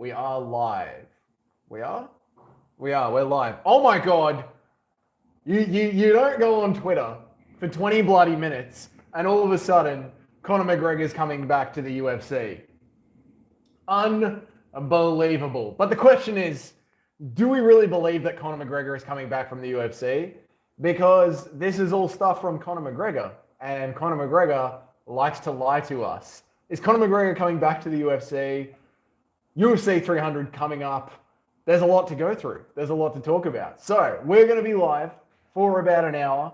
We are live. We are? We're live. Oh my God. You don't go on Twitter for 20 bloody minutes and all of a sudden Conor McGregor's coming back to the UFC. Unbelievable. But the question is, do we really believe that Conor McGregor is coming back from the UFC? Because this is all stuff from Conor McGregor, and Conor McGregor likes to lie to us. Is Conor McGregor coming back to the UFC? UFC 300 coming up. There's a lot to go through. There's a lot to talk about. So we're going to be live for about an hour,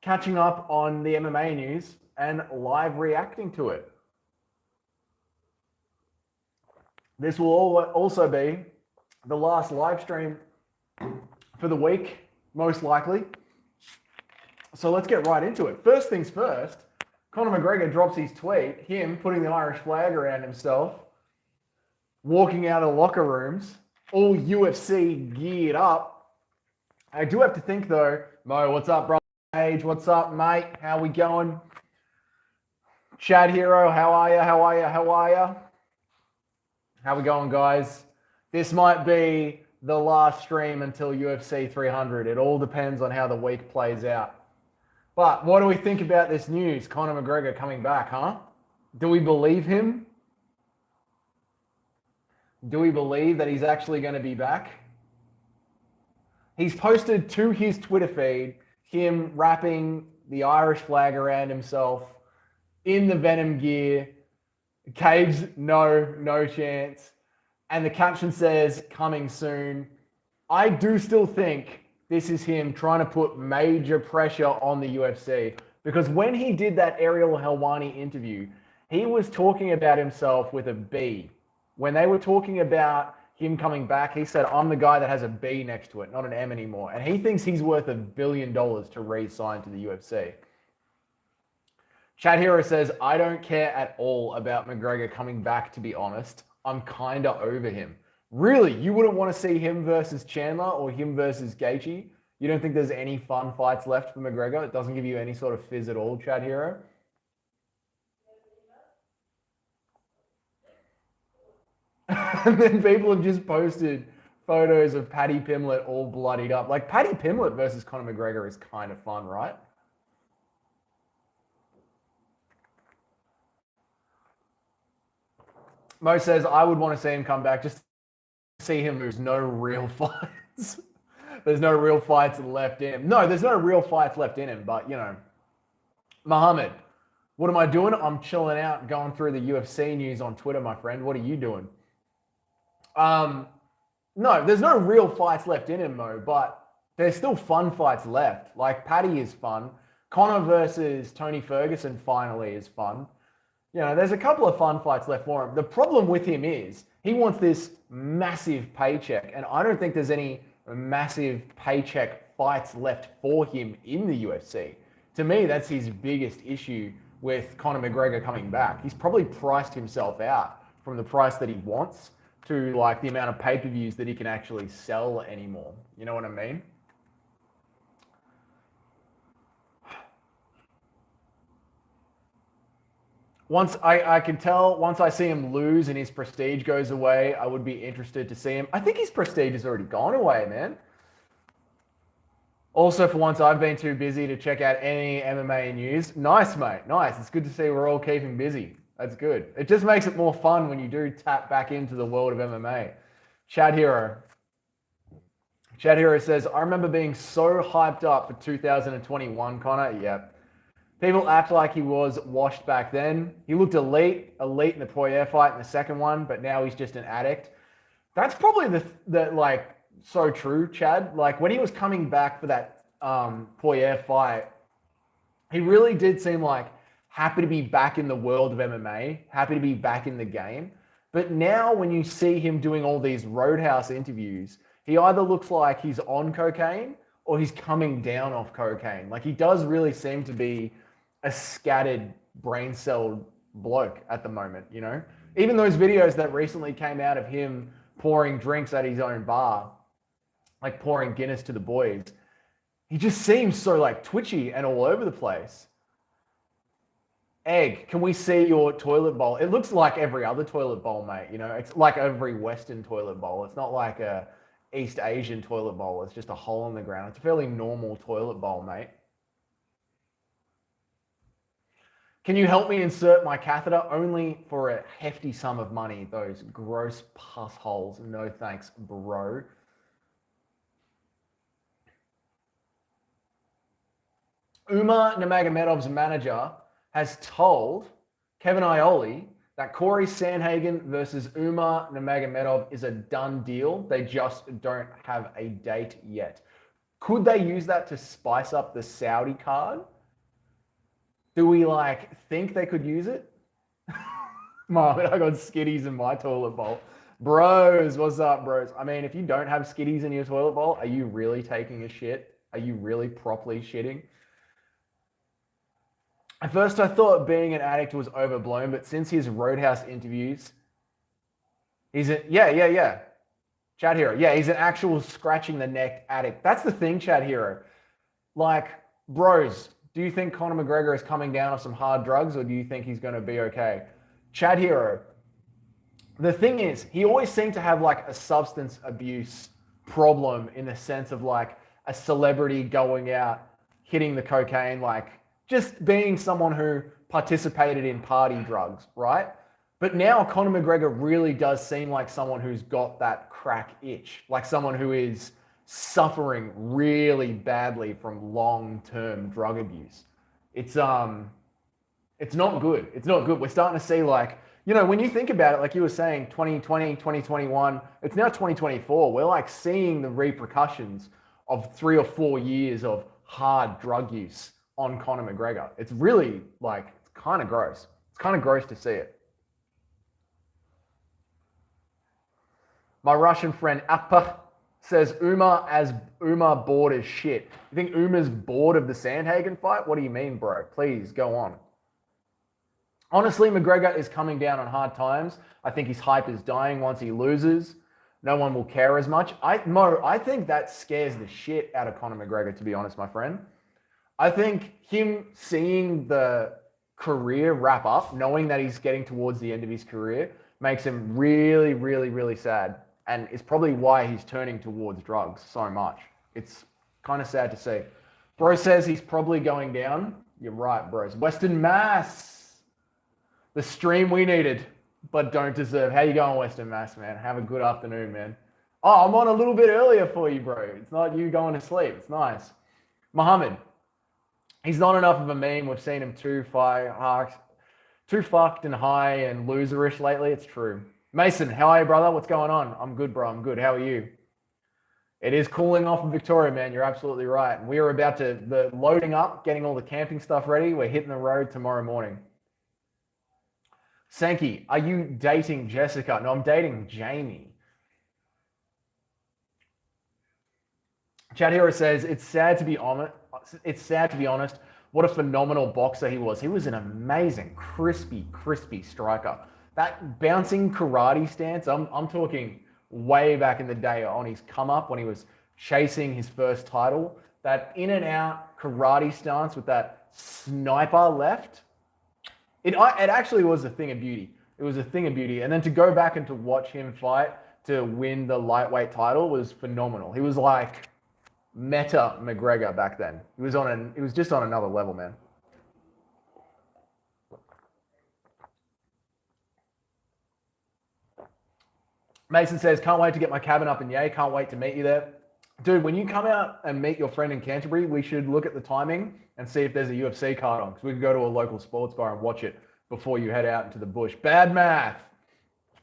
catching up on the MMA news and live reacting to it. This will also be the last live stream for the week, most likely. So let's get right into it. First things first, Conor McGregor drops his tweet, him putting the Irish flag around himself, walking out of locker rooms, all UFC geared up. I do have to think though, Mo, what's up, bro? Age, what's up, mate? How we going? Chad Hero, how are you? How we going, guys? This might be the last stream until UFC 300. It all depends on how the week plays out. But what do we think about this news? Conor McGregor coming back, huh? Do we believe him? Do we believe that he's actually going to be back? He's posted to his Twitter feed him wrapping the Irish flag around himself in the Venom gear. Cage, no chance. And the caption says, coming soon. I do still think this is him trying to put major pressure on the UFC. Because when he did that Ariel Helwani interview, he was talking about himself with a B. When they were talking about him coming back, he said, I'm the guy that has a B next to it, not an M anymore. And he thinks he's worth $1 billion to re-sign to the UFC. Chad Hero says, I don't care at all about McGregor coming back, to be honest. I'm kind of over him. Really? You wouldn't want to see him versus Chandler or him versus Gaethje? You don't think there's any fun fights left for McGregor? It doesn't give you any sort of fizz at all, Chad Hero? And then people have just posted photos of Paddy Pimblett all bloodied up. Like, Paddy Pimblett versus Conor McGregor is kind of fun, right? Mo says, I would want to see him come back just to see him lose. No real fights. There's no real fights left in him. No, there's no real fights left in him. But, you know, Muhammad, what am I doing? I'm chilling out, going through the UFC news on Twitter, my friend. What are you doing? No, there's no real fights left in him, Mo, but there's still fun fights left. Like, Paddy is fun. Conor versus Tony Ferguson finally is fun. You know, there's a couple of fun fights left for him. The problem with him is he wants this massive paycheck, and I don't think there's any massive paycheck fights left for him in the UFC. To me, that's his biggest issue with Conor McGregor coming back. He's probably priced himself out from the price that he wants to like the amount of pay-per-views that he can actually sell anymore. You know what I mean? Once I can tell, once I see him lose and his prestige goes away, I would be interested to see him. I think his prestige has already gone away, man. Also, for once, I've been too busy to check out any MMA news. Nice, mate. Nice. It's good to see we're all keeping busy. That's good. It just makes it more fun when you do tap back into the world of MMA. Chad Hero. Chad Hero says, I remember being so hyped up for 2021, Conor. Yep. People act like he was washed back then. He looked elite in the Poirier fight in the second one, but now he's just an addict. That's probably the like so true, Chad. Like when he was coming back for that Poirier fight, he really did seem like happy to be back in the world of MMA, happy to be back in the game. But now when you see him doing all these Roadhouse interviews, he either looks like he's on cocaine or he's coming down off cocaine. Like he does really seem to be a scattered brain cell bloke at the moment, you know? Even those videos that recently came out of him pouring drinks at his own bar, like pouring Guinness to the boys, he just seems so like twitchy and all over the place. Egg, can we see your toilet bowl? It looks like every other toilet bowl, mate. You know, it's like every Western toilet bowl. It's not like a East Asian toilet bowl. It's just a hole in the ground. It's a fairly normal toilet bowl, mate. Can you help me insert my catheter? Only for a hefty sum of money. Those gross pus holes. No thanks, bro. Umar Nurmagomedov's manager has told Kevin Iole that Corey Sandhagen versus Umar Nurmagomedov is a done deal. They just don't have a date yet. Could they use that to spice up the Saudi card? Do we think they could use it? Mohammed, I got skitties in my toilet bowl. Bros, what's up, bros? I mean, if you don't have skitties in your toilet bowl, are you really taking a shit? Are you really properly shitting? At first, I thought being an addict was overblown, but since his Roadhouse interviews, he's a, yeah. Chad Hero, yeah, he's an actual scratching the neck addict. That's the thing, Chad Hero. Bros, do you think Conor McGregor is coming down on some hard drugs, or do you think he's going to be okay? Chad Hero, the thing is, he always seemed to have a substance abuse problem in the sense of a celebrity going out, hitting the cocaine, just being someone who participated in party drugs, right? But now Conor McGregor really does seem like someone who's got that crack itch, like someone who is suffering really badly from long-term drug abuse. It's not good. It's not good. We're starting to see when you think about it, like you were saying, 2020, 2021, it's now 2024. We're seeing the repercussions of 3 or 4 years of hard drug use on Conor McGregor. It's really it's kind of gross. It's kind of gross to see it. My Russian friend Appa says Umar bored as shit. You think Umar's bored of the Sandhagen fight? What do you mean, bro? Please go on. Honestly, McGregor is coming down on hard times. I think his hype is dying once he loses. No one will care as much. I think that scares the shit out of Conor McGregor, to be honest, my friend. I think him seeing the career wrap up, knowing that he's getting towards the end of his career, makes him really, really, really sad. And it's probably why he's turning towards drugs so much. It's kind of sad to see. Bro says he's probably going down. You're right, bros. Western Mass. The stream we needed, but don't deserve. How you going, Western Mass, man? Have a good afternoon, man. Oh, I'm on a little bit earlier for you, bro. It's not you going to sleep. It's nice. Muhammad. He's not enough of a meme. We've seen him too fucked and high and loserish lately. It's true. Mason, how are you, brother? What's going on? I'm good, bro. I'm good. How are you? It is cooling off in Victoria, man. You're absolutely right. We are about to loading up, getting all the camping stuff ready. We're hitting the road tomorrow morning. Sankey, are you dating Jessica? No, I'm dating Jamie. Chad Hero says, it's sad to be honest. What a phenomenal boxer he was. He was an amazing, crispy striker. That bouncing karate stance, I'm talking way back in the day on his come up when he was chasing his first title. That in and out karate stance with that sniper left. It actually was a thing of beauty. It was a thing of beauty. And then to go back and to watch him fight to win the lightweight title was phenomenal. He was like meta McGregor back then. He was just on another level, man. Mason says, can't wait to get my cabin up in Yay. Can't wait to meet you there. Dude, when you come out and meet your friend in Canterbury, we should look at the timing and see if there's a UFC card on, because we can go to a local sports bar and watch it before you head out into the bush. Bad Math.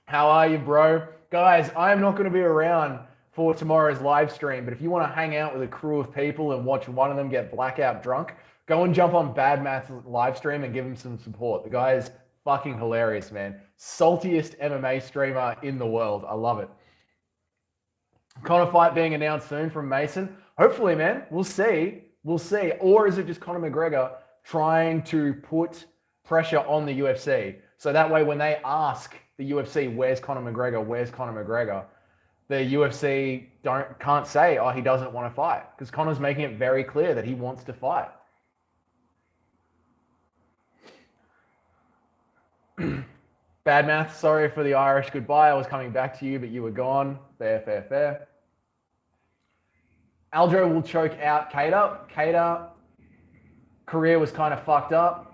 How are you, bro? Guys, I am not going to be around for tomorrow's live stream, but if you want to hang out with a crew of people and watch one of them get blackout drunk, go and jump on Bad Math's live stream and give him some support. The guy is fucking hilarious, man. Saltiest MMA streamer in the world. I love it. Conor fight being announced soon from Mason. Hopefully, man. We'll see. We'll see. Or is it just Conor McGregor trying to put pressure on the UFC? So that way when they ask the UFC, where's Conor McGregor? Where's Conor McGregor? The UFC can't say, oh, he doesn't want to fight. Because Conor's making it very clear that he wants to fight. Bad math. Sorry for the Irish goodbye. I was coming back to you, but you were gone. Fair, fair, fair. Aljo will choke out Cater. Cater career was kind of fucked up.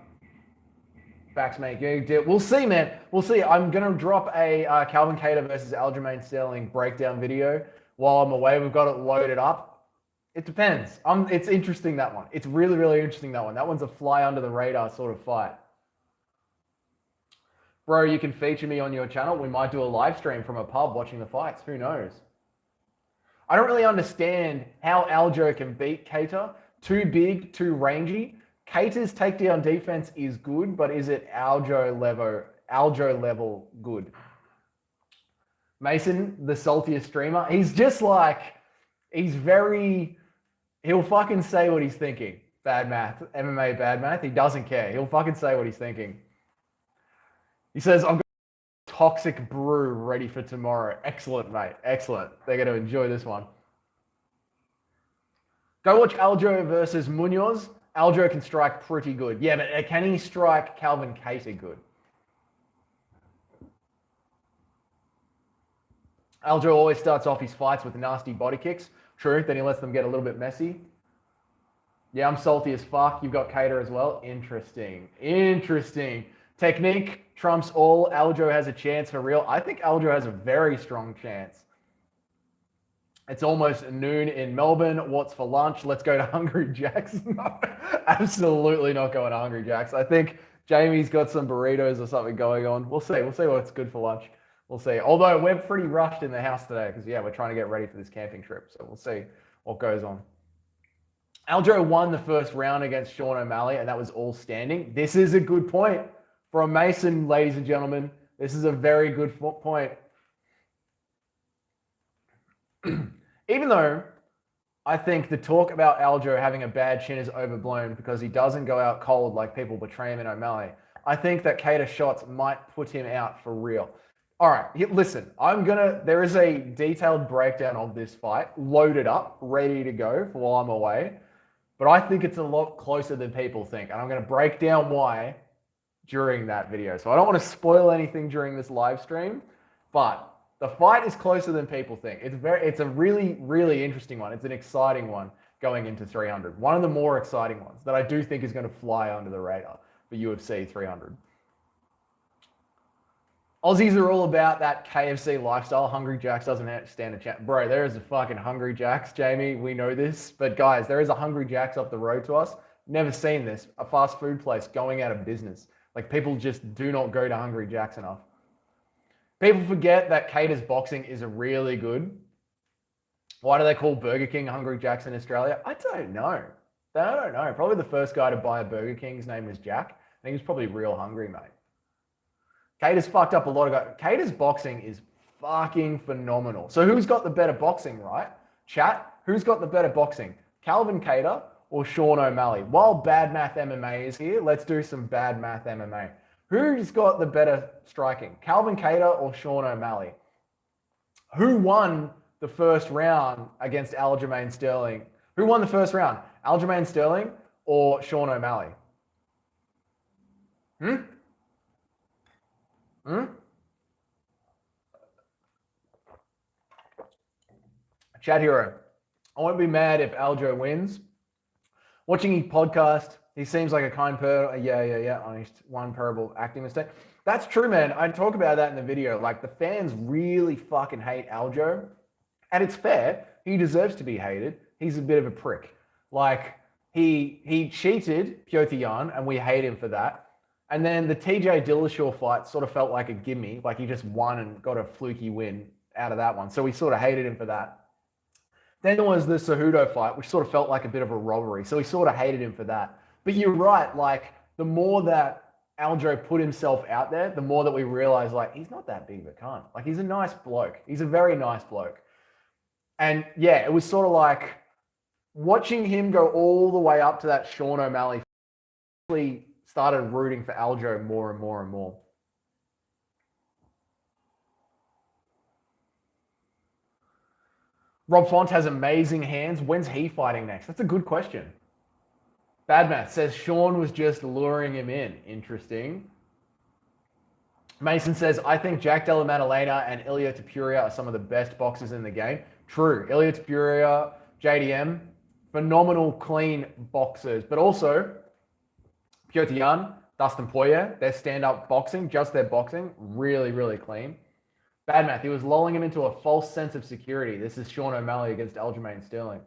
Backs make you. We'll see, man. We'll see. I'm going to drop a Calvin Cater versus Aljamain Sterling breakdown video while I'm away. We've got it loaded up. It depends. It's interesting, that one. It's really, really interesting, that one. That one's a fly under the radar sort of fight. Bro, you can feature me on your channel. We might do a live stream from a pub watching the fights. Who knows? I don't really understand how Aljo can beat Cater. Too big, too rangy. Cater's takedown defense is good, but is it Aljo level good? Mason, the saltiest streamer, he's just like, he'll fucking say what he's thinking. Bad math, MMA bad math. He doesn't care. He'll fucking say what he's thinking. He says, I've got a toxic brew ready for tomorrow. Excellent, mate. Excellent. They're going to enjoy this one. Go watch Aljo versus Munoz. Aljo can strike pretty good. Yeah, but can he strike Calvin Cater good? Aljo always starts off his fights with nasty body kicks. True, then he lets them get a little bit messy. Yeah, I'm salty as fuck. You've got Cater as well. Interesting. Interesting. Technique trumps all. Aljo has a chance for real. I think Aljo has a very strong chance. It's almost noon in Melbourne. What's for lunch? Let's go to Hungry Jack's. No, absolutely not going to Hungry Jack's. I think Jamie's got some burritos or something going on. We'll see. We'll see what's good for lunch. We'll see. Although we're pretty rushed in the house today because, yeah, we're trying to get ready for this camping trip. So we'll see what goes on. Aljo won the first round against Sean O'Malley, and that was all standing. This is a good point from Mason, ladies and gentlemen. This is a very good point. Even though I think the talk about Aljo having a bad chin is overblown because he doesn't go out cold like people portray him in O'Malley, I think that Cater shots might put him out for real. All right, listen, there is a detailed breakdown of this fight, loaded up, ready to go for while I'm away. But I think it's a lot closer than people think. And I'm going to break down why during that video. So I don't want to spoil anything during this live stream, but the fight is closer than people think. It's a really, really interesting one. It's an exciting one going into 300. One of the more exciting ones that I do think is going to fly under the radar for UFC 300. Aussies are all about that KFC lifestyle. Hungry Jack's doesn't stand a chance. Bro, there is a fucking Hungry Jack's, Jamie. We know this. But guys, there is a Hungry Jack's up the road to us. Never seen this. A fast food place going out of business. Like, people just do not go to Hungry Jack's enough. People forget that Cater's boxing is really good. Why do they call Burger King Hungry Jack's in Australia? I don't know. I don't know. Probably the first guy to buy a Burger King's name was Jack. I think he was probably real hungry, mate. Cater's fucked up a lot of guys. Cater's boxing is fucking phenomenal. So who's got the better boxing, right? Chat, who's got the better boxing? Calvin Cater or Sean O'Malley? While Bad Math MMA is here, let's do some Bad Math MMA. Who's got the better striking? Calvin Cater or Sean O'Malley? Who won the first round against Aljamain Sterling? Who won the first round? Aljamain Sterling or Sean O'Malley? Chat Hero, I won't be mad if Aljo wins. Watching his podcast, he seems like a kind person. Yeah. Honest, one parable acting mistake. That's true, man. I talk about that in the video. Like, the fans really fucking hate Aljo. And it's fair. He deserves to be hated. He's a bit of a prick. Like, he cheated Piotr Jan, and we hate him for that. And then the TJ Dillashaw fight sort of felt like a gimme. Like, he just won and got a fluky win out of that one. So we sort of hated him for that. Then there was the Cejudo fight, which sort of felt like a bit of a robbery. So we sort of hated him for that. But you're right. Like, the more that Aljo put himself out there, the more that we realized, like, he's not that big of a cunt. Like, he's a nice bloke. He's a very nice bloke. And yeah, it was sort of like watching him go all the way up to that Sean O'Malley, started rooting for Aljo more and more and more. Rob Font has amazing hands. When's he fighting next? That's a good question. Bad Math says Sean was just luring him in. Interesting. Mason says, I think Jack Della Maddalena and Ilia Topuria are some of the best boxers in the game. True. Ilia Topuria, JDM, phenomenal, clean boxers. But also, Piotr Jan, Dustin Poirier, their stand-up boxing, just their boxing, really, really clean. Bad math. He was lulling him into a false sense of security. This is Sean O'Malley against Aljamain Sterling.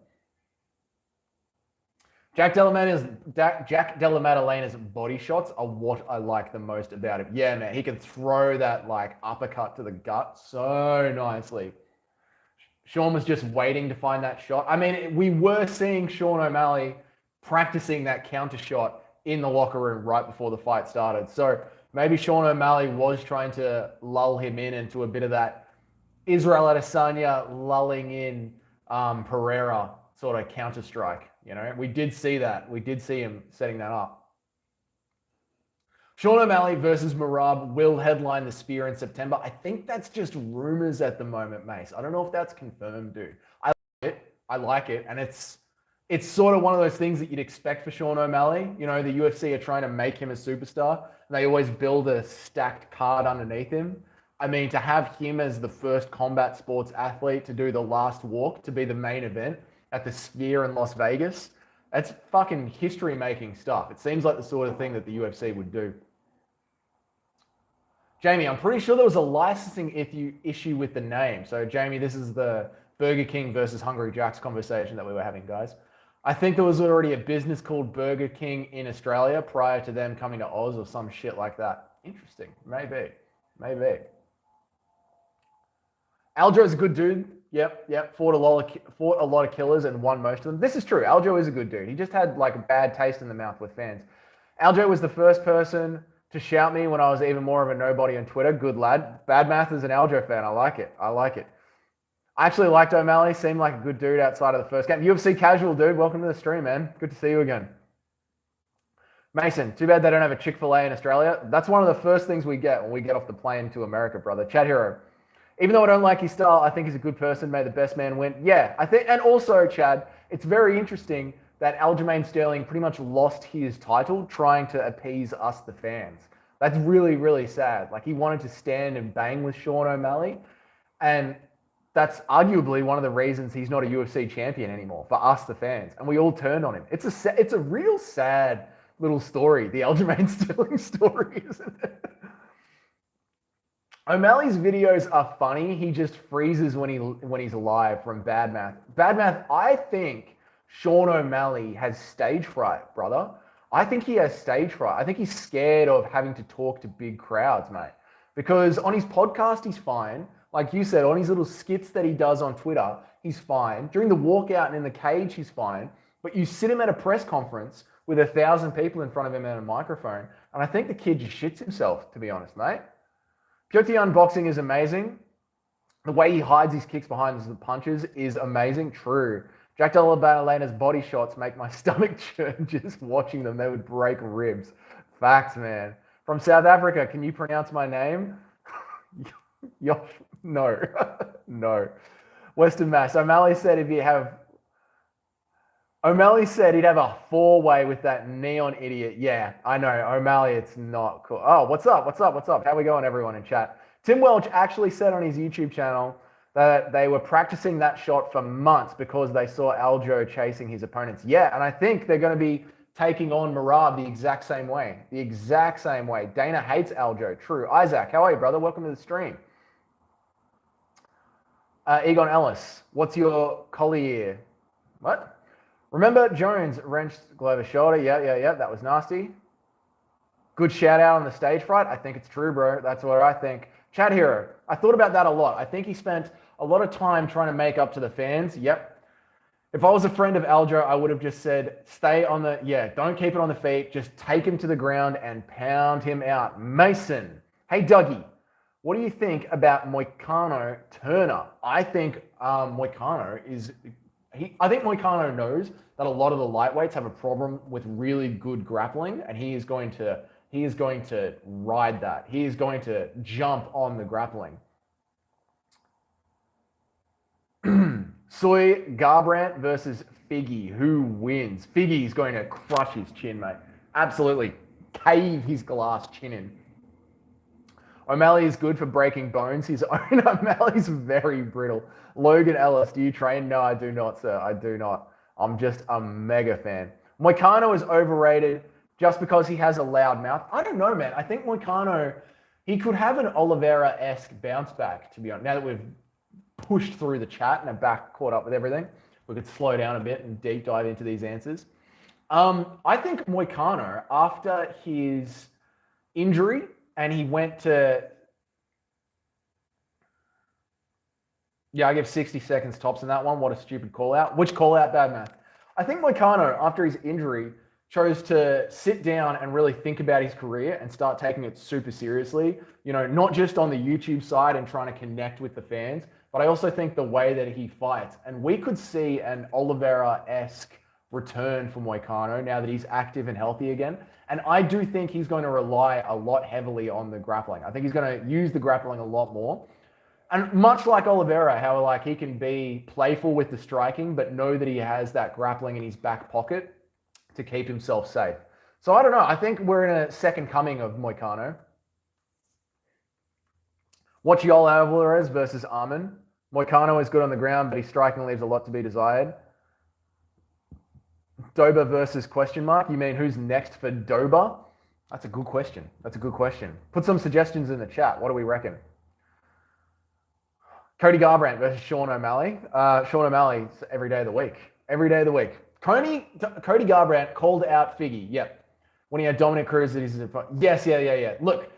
Jack Della Maddalena's body shots are what I like the most about him. Yeah, man, he can throw that like uppercut to the gut so nicely. Sean was just waiting to find that shot. I mean, we were seeing Sean O'Malley practicing that counter shot in the locker room right before the fight started. So maybe Sean O'Malley was trying to lull him in into a bit of that Israel Adesanya lulling in Pereira sort of counter strike. You know, we did see that. We did see him setting that up. Sean O'Malley versus Merab will headline the Spear in September. I think that's just rumors at the moment, Mace. I don't know if that's confirmed, dude. I like it. And it's sort of one of those things that you'd expect for Sean O'Malley. You know, the UFC are trying to make him a superstar, and they always build a stacked card underneath him. I mean, to have him as the first combat sports athlete to do the last walk, to be the main event at the Sphere in Las Vegas, that's fucking history-making stuff. It seems like the sort of thing that the UFC would do. Jamie, I'm pretty sure there was a licensing issue with the name. So, Jamie, this is the Burger King versus Hungry Jack's conversation that we were having, guys. I think there was already a business called Burger King in Australia prior to them coming to Oz or some shit like that. Interesting. Maybe. Aljo's a good dude. Yep. Fought a lot of killers and won most of them. This is true. Aljo is a good dude. He just had like a bad taste in the mouth with fans. Aljo was the first person to shout me when I was even more of a nobody on Twitter. Good lad. Bad math is an Aljo fan. I like it. I actually liked O'Malley. Seemed like a good dude outside of the first game. UFC casual, dude. Welcome to the stream, man. Good to see you again. Mason, too bad they don't have a Chick-fil-A in Australia. That's one of the first things we get when we get off the plane to America, brother. Chat Hero. Even though I don't like his style, I think he's a good person. May the best man win. Yeah, I think, and also, Chad, it's very interesting that Aljamain Sterling pretty much lost his title trying to appease us, the fans. That's really, really sad. Like, he wanted to stand and bang with Sean O'Malley, and that's arguably one of the reasons he's not a UFC champion anymore, for us, the fans. And we all turned on him. It's a real sad little story, the Aljamain Sterling story, isn't it? O'Malley's videos are funny. He just freezes when he's live from Bad Math. Bad Math, I think Sean O'Malley has stage fright, brother. I think he has stage fright. I think he's scared of having to talk to big crowds, mate. Because on his podcast, he's fine. Like you said, on his little skits that he does on Twitter, he's fine. During the walkout and in the cage, he's fine. But you sit him at a press conference with 1,000 people in front of him and a microphone, and I think the kid just shits himself, to be honest, mate. Piotr unboxing is amazing. The way he hides his kicks behind the punches is amazing. True. Jack Della Maddalena's body shots make my stomach churn just watching them. They would break ribs. Facts, man. From South Africa, can you pronounce my name? Yosh? No. No. Western Mass. O'Malley said he'd have a four-way with that neon idiot. Yeah, I know. O'Malley, it's not cool. Oh, what's up? How we going, everyone in chat? Tim Welch actually said on his YouTube channel that they were practicing that shot for months because they saw Aljo chasing his opponents. Yeah, and I think they're going to be taking on Merab the exact same way. Dana hates Aljo. True. Isaac, how are you, brother? Welcome to the stream. Egon Ellis, what's your collier? What? Remember Jones wrenched Glover's shoulder? Yeah. That was nasty. Good shout out on the stage fright. I think it's true, bro. That's what I think. Chat Hero. I thought about that a lot. I think he spent a lot of time trying to make up to the fans. Yep. If I was a friend of Aljo, I would have just said, don't keep it on the feet. Just take him to the ground and pound him out. Mason. Hey, Dougie. What do you think about Moicano Turner? I think Moicano knows that a lot of the lightweights have a problem with really good grappling, and he is going to ride that. He is going to jump on the grappling. Soy Garbrandt versus Figgy. Who wins? Figgy is going to crush his chin, mate. Absolutely cave his glass chin in. O'Malley is good for breaking bones. His own O'Malley's very brittle. Logan Ellis, do you train? No, I do not, sir. I do not. I'm just a mega fan. Moicano is overrated just because he has a loud mouth. I don't know, man. I think Moicano, he could have an Oliveira-esque bounce back, to be honest. Now that we've pushed through the chat and are back caught up with everything, we could slow down a bit and deep dive into these answers. I think Moicano, after his injury, and he went to... Yeah, I give 60 seconds tops in that one. What a stupid call out. Which call out? Bad math. I think Moicano, after his injury, chose to sit down and really think about his career and start taking it super seriously. You know, not just on the YouTube side and trying to connect with the fans, but I also think the way that he fights. And we could see an Oliveira-esque return from Moicano now that he's active and healthy again. And I do think he's going to rely a lot heavily on the grappling. I think he's going to use the grappling a lot more. And much like Oliveira, how like he can be playful with the striking, but know that he has that grappling in his back pocket to keep himself safe. So I don't know. I think we're in a second coming of Moicano. Watch Yoel Alvarez versus Arman. Moicano is good on the ground, but his striking leaves a lot to be desired. Doba versus question mark. You mean who's next for Doba? That's a good question. That's a good question. Put some suggestions in the chat. What do we reckon? Cody Garbrandt versus Sean O'Malley. Sean O'Malley every day of the week. Every day of the week. Cody Garbrandt called out Figgy. Yep. When he had Dominic Cruz. Yes, yeah. Look,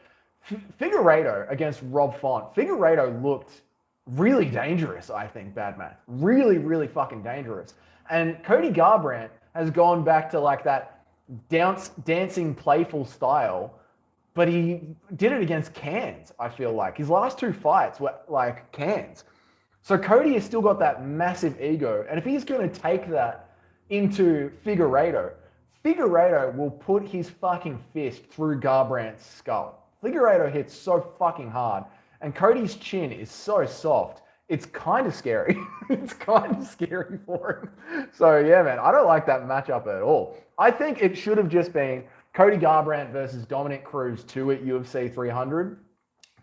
Figueiredo against Rob Font. Figueiredo looked really dangerous, I think, bad math. Really, really fucking dangerous. And Cody Garbrandt has gone back to like that dancing, playful style, but he did it against cans, I feel like. His last two fights were like cans. So Cody has still got that massive ego. And if he's going to take that into Figueiredo, Figueiredo will put his fucking fist through Garbrandt's skull. Figueiredo hits so fucking hard. And Cody's chin is so soft. It's kind of scary. It's kind of scary for him. So yeah, man, I don't like that matchup at all. I think it should have just been Cody Garbrandt versus Dominic Cruz 2 at UFC 300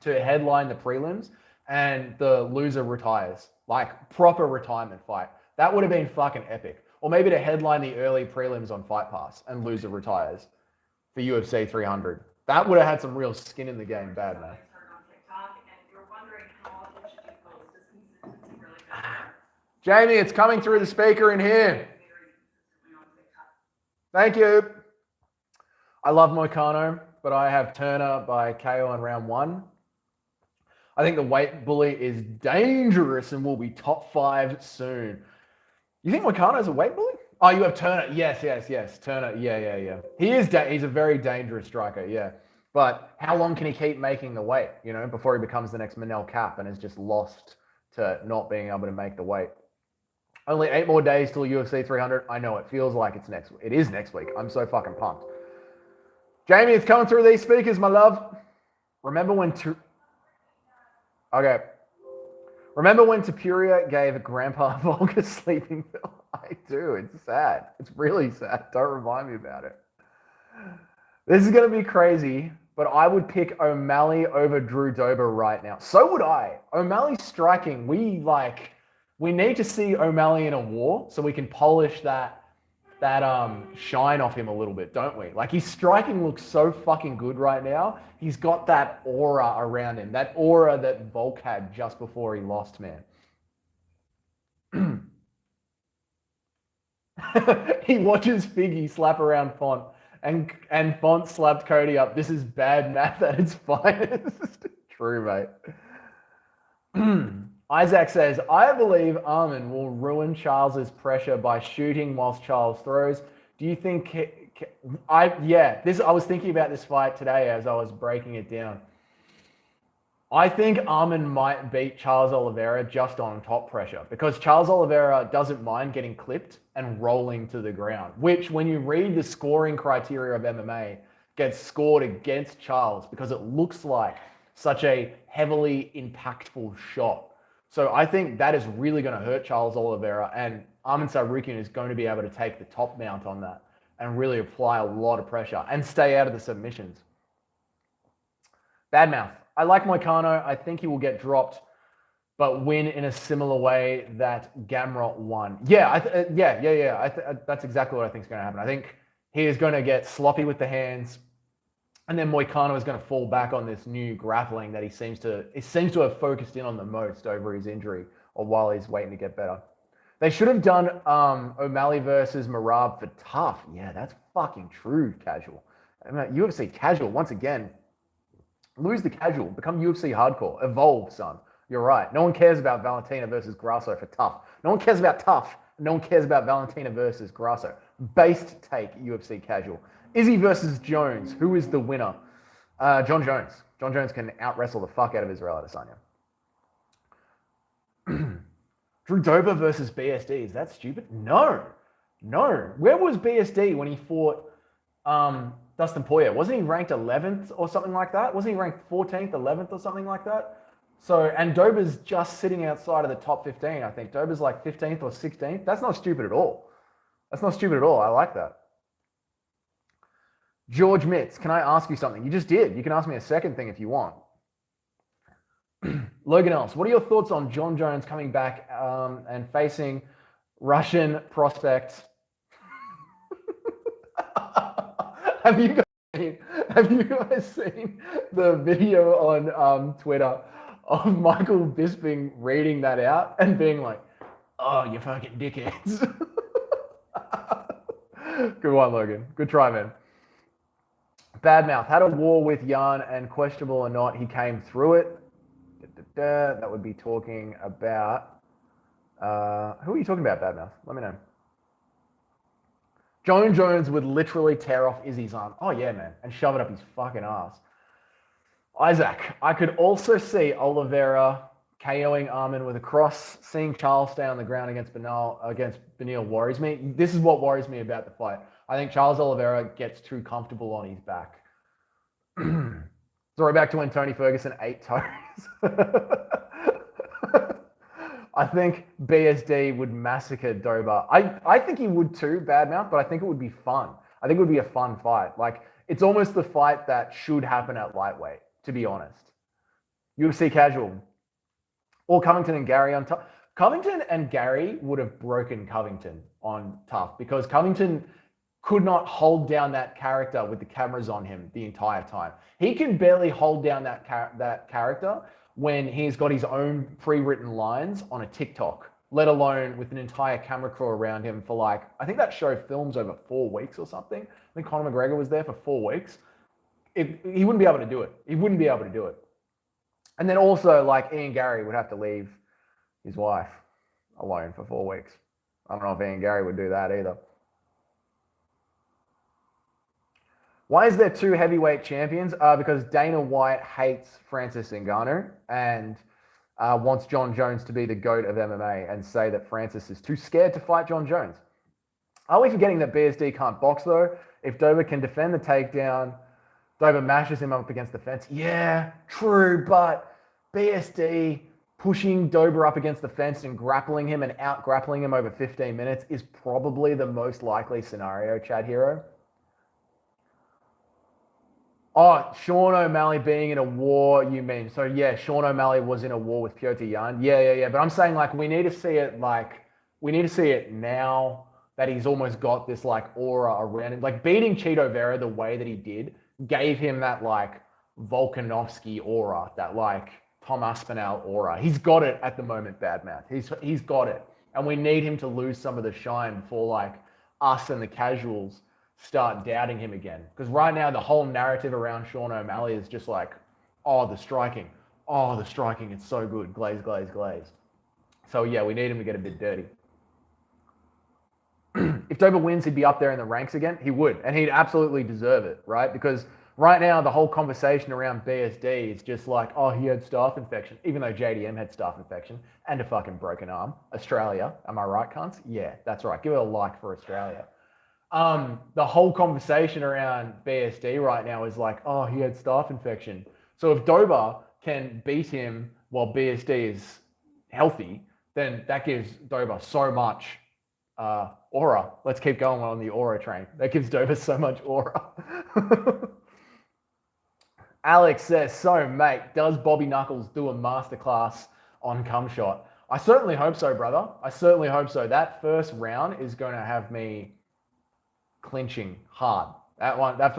to headline the prelims, and the loser retires. Like, proper retirement fight. That would have been fucking epic. Or maybe to headline the early prelims on Fight Pass and loser retires for UFC 300. That would have had some real skin in the game, bad man. Jamie, it's coming through the speaker in here. Thank you. I love Moicano, but I have Turner by KO in round 1. I think the weight bully is dangerous and will be top 5 soon. You think Moicano's a weight bully? Oh, you have Turner. Yes. Turner. Yeah. He's a very dangerous striker, yeah. But how long can he keep making the weight, you know, before he becomes the next Manel Cap and is just lost to not being able to make the weight? Only 8 more days till UFC 300. I know, it feels like it is next week. I'm so fucking pumped. Jamie, it's coming through these speakers, my love. Remember when Tapuria gave Grandpa Volga sleeping pill? I do. It's sad. It's really sad. Don't remind me about it. This is going to be crazy, but I would pick O'Malley over Drew Dober right now. So would I. O'Malley's striking. We need to see O'Malley in a war so we can polish that shine off him a little bit, don't we? Like, his striking looks so fucking good right now. He's got that aura around him, that aura that Volk had just before he lost, man. He watches Figgy slap around Font, and Font slapped Cody up. This is bad math at its finest. True, mate. Isaac says, I believe Arman will ruin Charles's pressure by shooting whilst Charles throws. Do you think... I was thinking about this fight today as I was breaking it down. I think Arman might beat Charles Oliveira just on top pressure, because Charles Oliveira doesn't mind getting clipped and rolling to the ground, which, when you read the scoring criteria of MMA, gets scored against Charles because it looks like such a heavily impactful shot. So I think that is really going to hurt Charles Oliveira, and Arman Tsarukyan is going to be able to take the top mount on that and really apply a lot of pressure and stay out of the submissions. Bad mouth. I like Moicano. I think he will get dropped, but win in a similar way that Gamrot won. Yeah, that's exactly what I think is going to happen. I think he is going to get sloppy with the hands, and then Moicano is going to fall back on this new grappling that he seems to have focused in on the most over his injury or while he's waiting to get better. They should have done O'Malley versus Merab for tough. Yeah, that's fucking true, casual. UFC casual, once again, lose the casual, become UFC hardcore, evolve, son. You're right. No one cares about Valentina versus Grasso for tough. No one cares about tough. No one cares about Valentina versus Grasso. Based take, UFC casual. Izzy versus Jones. Who is the winner? John Jones. John Jones can out-wrestle the fuck out of Israel Adesanya. Drew Dober versus BSD. Is that stupid? No. Where was BSD when he fought Dustin Poirier? Wasn't he ranked 11th or something like that? Wasn't he ranked 14th, 11th or something like that? So, and Dober's just sitting outside of the top 15, I think. Dober's like 15th or 16th. That's not stupid at all. I like that. George Mitz, can I ask you something? You just did. You can ask me a second thing if you want. Logan Ellis, what are your thoughts on John Jones coming back and facing Russian prospect? Have you guys seen the video on Twitter of Michael Bisping reading that out and being like, "Oh, you fucking dickheads." Good one, Logan. Good try, man. Badmouth had a war with Jan, and questionable or not, he came through it. That would be talking about... who are you talking about, Badmouth? Let me know. John Jones would literally tear off Izzy's arm. Oh, yeah, man. And shove it up his fucking ass. Isaac, I could also see Oliveira KOing Armin with a cross. Seeing Charles stay on the ground against Beneil worries me. This is what worries me about the fight. I think Charles Oliveira gets too comfortable on his back. Throwback to when Tony Ferguson ate toes. I think BSD would massacre Dober. I think he would too, Badmouth, but I think it would be fun. I think it would be a fun fight. Like, it's almost the fight that should happen at lightweight, to be honest. UFC casual. Or Covington and Gary on tough. Covington and Gary would have broken Covington on tough because Covington could not hold down that character with the cameras on him the entire time. He can barely hold down that character when he's got his own pre-written lines on a TikTok, let alone with an entire camera crew around him for like, I think that show films over 4 weeks or something. I think Conor McGregor was there for 4 weeks. He wouldn't be able to do it. And then also, like, Ian Gary would have to leave his wife alone for 4 weeks. I don't know if Ian Gary would do that either. Why is there 2 heavyweight champions? Because Dana White hates Francis Ngannou and wants John Jones to be the GOAT of MMA and say that Francis is too scared to fight John Jones. Are we forgetting that BSD can't box, though? If Dober can defend the takedown, Dober mashes him up against the fence. Yeah, true, but BSD pushing Dober up against the fence and grappling him and out-grappling him over 15 minutes is probably the most likely scenario, Chad Hero. Oh, Sean O'Malley being in a war, you mean? So yeah, Sean O'Malley was in a war with Piotr Jan. Yeah. But I'm saying, like, we need to see it now that he's almost got this like aura around him. Like, beating Cheeto Vera the way that he did gave him that like Volkanovski aura, that like Tom Aspinall aura. He's got it at the moment, Badmouth. He's got it. And we need him to lose some of the shine before like us and the casuals start doubting him again. Because right now, the whole narrative around Sean O'Malley is just like, oh, the striking, it's so good, glaze. So yeah, we need him to get a bit dirty. If Dober wins, he'd be up there in the ranks again. He would, and he'd absolutely deserve it, right? Because right now, the whole conversation around BSD is just like, oh, he had staph infection, even though JDM had staph infection and a fucking broken arm. Australia, am I right, cunts? Yeah, that's right. Give it a like for Australia. The whole conversation around BSD right now is like, oh, he had staph infection. So if Dober can beat him while BSD is healthy, then that gives Dober so much aura. Let's keep going on the aura train. That gives Dober so much aura. Alex says, so mate, does Bobby Knuckles do a masterclass on cum shot? I certainly hope so, brother. I certainly hope so. That first round is going to have me clinching hard. That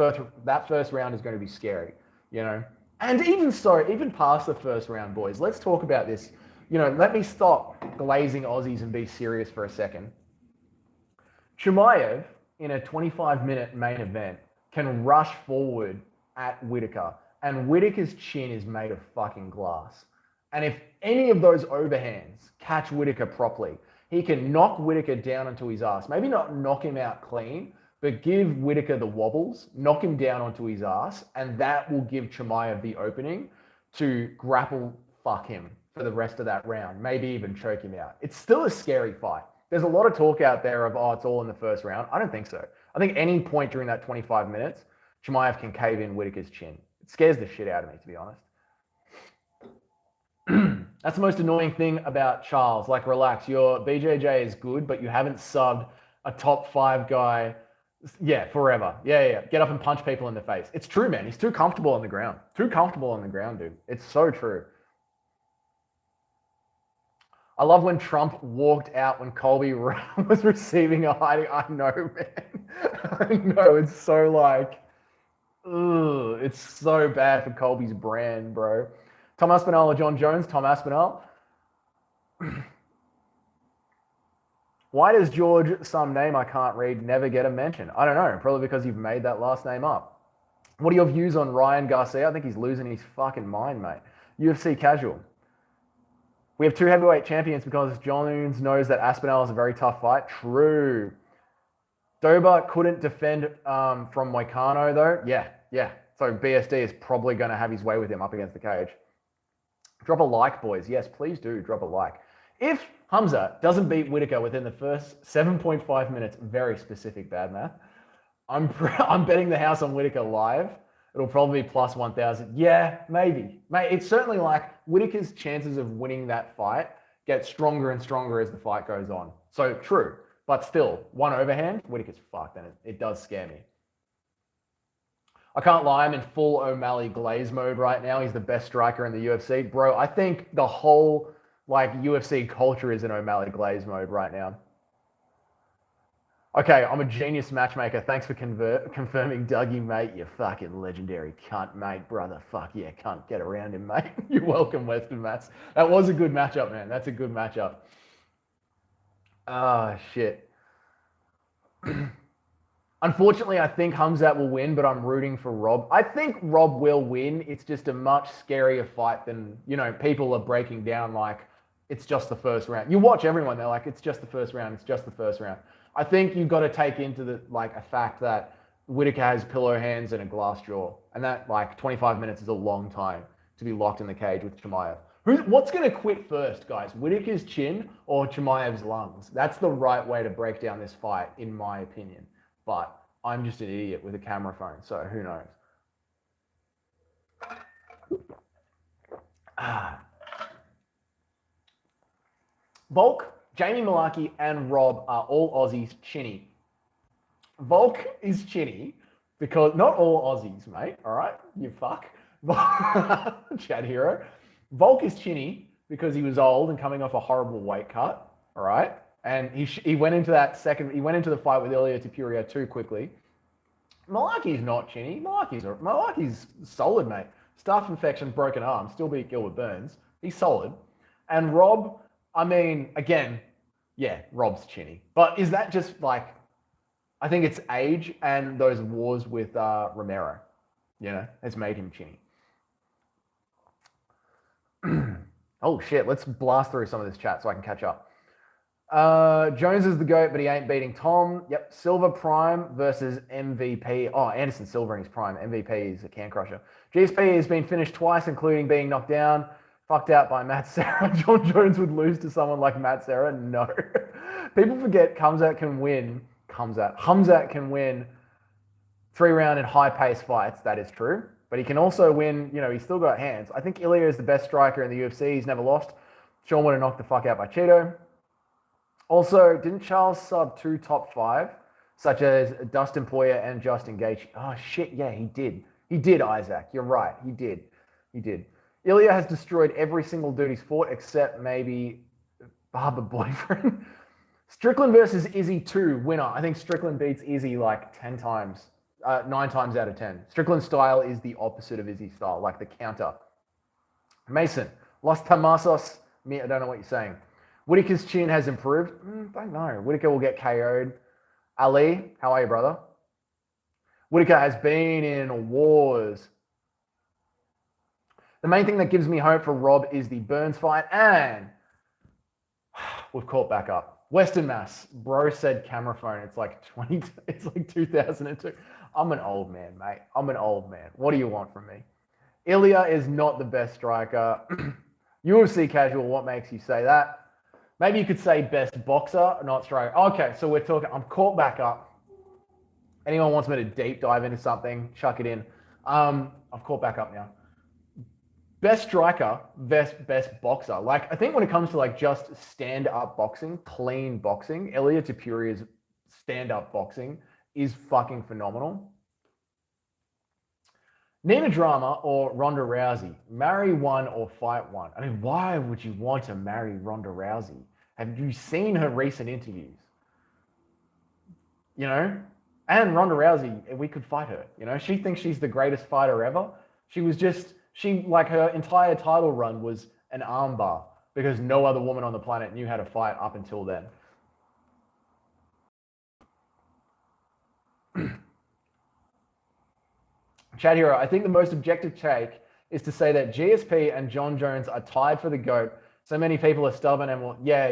first round is going to be scary, you know. And even so, even past the first round, boys, let's talk about this. You know, let me stop glazing Aussies and be serious for a second. Chimaev, in a 25-minute main event, can rush forward at Whittaker, and Whittaker's chin is made of fucking glass. And if any of those overhands catch Whittaker properly, he can knock Whittaker down onto his ass. Maybe not knock him out clean, but give Whittaker the wobbles, knock him down onto his ass, and that will give Chimaev the opening to grapple fuck him for the rest of that round, maybe even choke him out. It's still a scary fight. There's a lot of talk out there of, oh, it's all in the first round. I don't think so. I think any point during that 25 minutes, Chimaev can cave in Whittaker's chin. It scares the shit out of me, to be honest. That's the most annoying thing about Charles. Like, relax. Your BJJ is good, but you haven't subbed a top 5 guy, forever. Yeah. Get up and punch people in the face. It's true, man. He's too comfortable on the ground. Too comfortable on the ground, dude. It's so true. I love when Trump walked out when Colby was receiving a hiding. I know, man. I know. It's so like, ugh, it's so bad for Colby's brand, bro. Tom Aspinall or John Jones? Tom Aspinall. Why does George, some name I can't read, never get a mention? I don't know. Probably because you've made that last name up. What are your views on Ryan Garcia? I think he's losing his fucking mind, mate. UFC casual. We have 2 heavyweight champions because Jones knows that Aspinall is a very tough fight. True. Dober couldn't defend from Moicano, though. Yeah. So BSD is probably going to have his way with him up against the cage. Drop a like, boys. Yes, please do drop a like. If Hamza doesn't beat Whittaker within the first 7.5 minutes, very specific bad math, I'm betting the house on Whittaker live. It'll probably be plus 1,000. Yeah, maybe. It's certainly like Whittaker's chances of winning that fight get stronger and stronger as the fight goes on. So true, but still, one overhand, Whittaker's fucked, and it does scare me. I can't lie, I'm in full O'Malley glaze mode right now. He's the best striker in the UFC. Bro, I think the whole UFC culture is in O'Malley glaze mode right now. Okay, I'm a genius matchmaker. Thanks for confirming Dougie, mate. You fucking legendary cunt, mate. Brother, fuck yeah, cunt. Get around him, mate. You're welcome, Western Mats. That was a good matchup, man. That's a good matchup. Ah, shit. Unfortunately, I think Hamzat will win, but I'm rooting for Rob. I think Rob will win. It's just a much scarier fight than, people are breaking down like it's just the first round. You watch everyone, they're like, it's just the first round. It's just the first round. I think you've got to take into a fact that Whittaker has pillow hands and a glass jaw. And that 25 minutes is a long time to be locked in the cage with Chimaev. What's going to quit first, guys? Whittaker's chin or Chimaev's lungs? That's the right way to break down this fight, in my opinion. But I'm just an idiot with a camera phone, so who knows? Volk, Jamie Malarkey, and Rob are all Aussies chinny. Volk is chinny because, not all Aussies, mate, all right? You fuck. Chad Hero. Volk is chinny because he was old and coming off a horrible weight cut, all right? And he went into the fight with Ilia Topuria too quickly. Malarkey's not chinny. Malarkey's solid, mate. Staph infection, broken arm, still beat Gilbert Burns. He's solid. And Rob, I mean, again, yeah, Rob's chinny. But is that just I think it's age and those wars with Romero, has made him chinny. Oh shit, let's blast through some of this chat so I can catch up. Jones is the GOAT, but he ain't beating Tom. Yep, Silva Prime versus MVP. Oh, Anderson Silva in his prime. MVP is a can crusher. GSP has been finished twice, including being knocked down. Fucked out by Matt Serra. John Jones would lose to someone like Matt Serra? No. People forget Hamzat can win 3-round and high-paced fights. That is true. But he can also win, he's still got hands. I think Ilia is the best striker in the UFC. He's never lost. Sean would have knocked the fuck out by Cheeto. Also, didn't Charles sub 2 top 5, such as Dustin Poirier and Justin Gaethje? Oh, shit, yeah, he did. He did, Isaac. You're right. He did. He did. Ilya has destroyed every single dude he's fought except maybe Barber Boyfriend. Strickland versus Izzy 2 winner. I think Strickland beats Izzy like 10 times, 9 times out of 10. Strickland's style is the opposite of Izzy's style, like the counter. Mason, Los Tamasos. I don't know what you're saying. Whitaker's chin has improved. Don't know. Whitaker will get KO'd. Ali, how are you, brother? Whitaker has been in wars. The main thing that gives me hope for Rob is the Burns fight, and we've caught back up. Western Mass, bro said camera phone. It's like 2002. I'm an old man, mate. I'm an old man. What do you want from me? Ilya is not the best striker. UFC casual, what makes you say that? Maybe you could say best boxer, not striker. Okay, so we're talking, I'm caught back up. Anyone wants me to deep dive into something, chuck it in. I've caught back up now. Best striker, best boxer. Like, I think when it comes to like just stand-up boxing, clean boxing, Ilia Tapuria's stand-up boxing is fucking phenomenal. Nina Drama or Ronda Rousey? Marry one or fight one? I mean, why would you want to marry Ronda Rousey? Have you seen her recent interviews? You know? And Ronda Rousey, we could fight her. You know, she thinks she's the greatest fighter ever. Like her entire title run was an armbar because no other woman on the planet knew how to fight up until then. Chad Hero, I think the most objective take is to say that GSP and John Jones are tied for the GOAT. So many people are stubborn and will, yeah.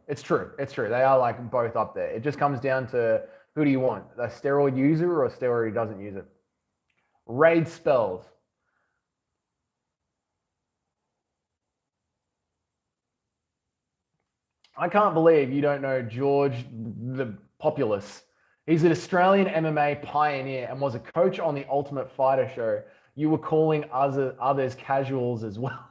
It's true. They are like both up there. It just comes down to who do you want? A steroid user or a steroid who doesn't use it? Raid spells. I can't believe you don't know George the Populous. He's an Australian MMA pioneer and was a coach on the Ultimate Fighter show. You were calling others casuals as well.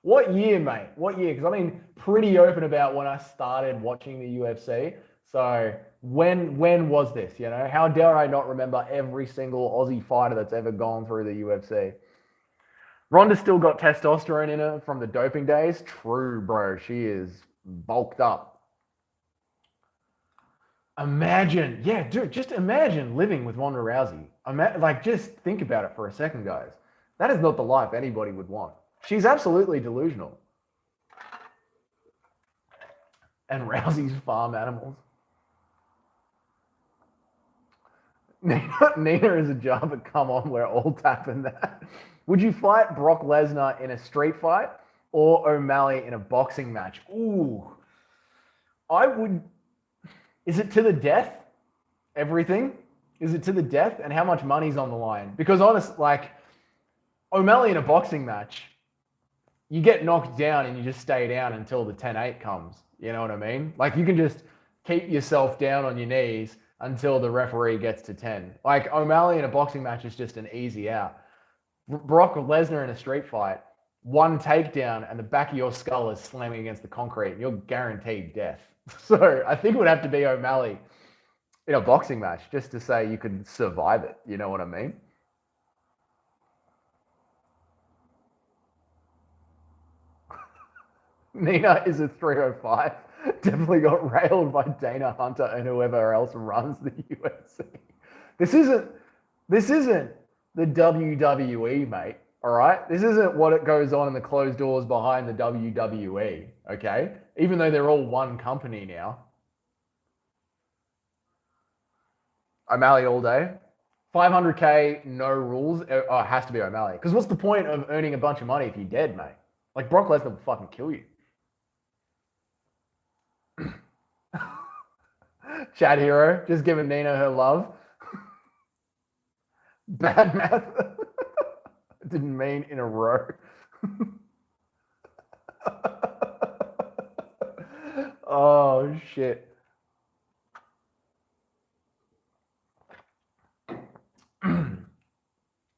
What year, mate? What year? Because I've been pretty open about when I started watching the UFC. So when was this? You know, how dare I not remember every single Aussie fighter that's ever gone through the UFC? Ronda's still got testosterone in her from the doping days. True, bro. She is bulked up. Imagine, yeah, dude, just imagine living with Ronda Rousey. Like, just think about it for a second, guys. That is not the life anybody would want. She's absolutely delusional. And Rousey's farm animals. Nina is a Java. Come on, we're all tapping that. Would you fight Brock Lesnar in a street fight or O'Malley in a boxing match? Ooh, I would. Is it to the death? Everything? Is it to the death? And how much money's on the line? Because honestly, like, O'Malley in a boxing match, you get knocked down and you just stay down until the 10-8 comes. You know what I mean? Like, you can just keep yourself down on your knees until the referee gets to 10. Like, O'Malley in a boxing match is just an easy out. Brock Lesnar in a street fight, one takedown and the back of your skull is slamming against the concrete and you're guaranteed death. So I think it would have to be O'Malley in a boxing match just to say you could survive it. You know what I mean? Nina is a 305. Definitely got railed by Dana Hunter and whoever else runs the UFC. This isn't the WWE, mate. All right? This isn't what it goes on in the closed doors behind the WWE, okay? Even though they're all one company now. O'Malley all day. 500K, no rules. Oh, it has to be O'Malley. Because what's the point of earning a bunch of money if you're dead, mate? Like, Brock Lesnar will fucking kill you. Chad Hero, just giving Nina her love. Bad math. Didn't mean in a row. Oh, shit.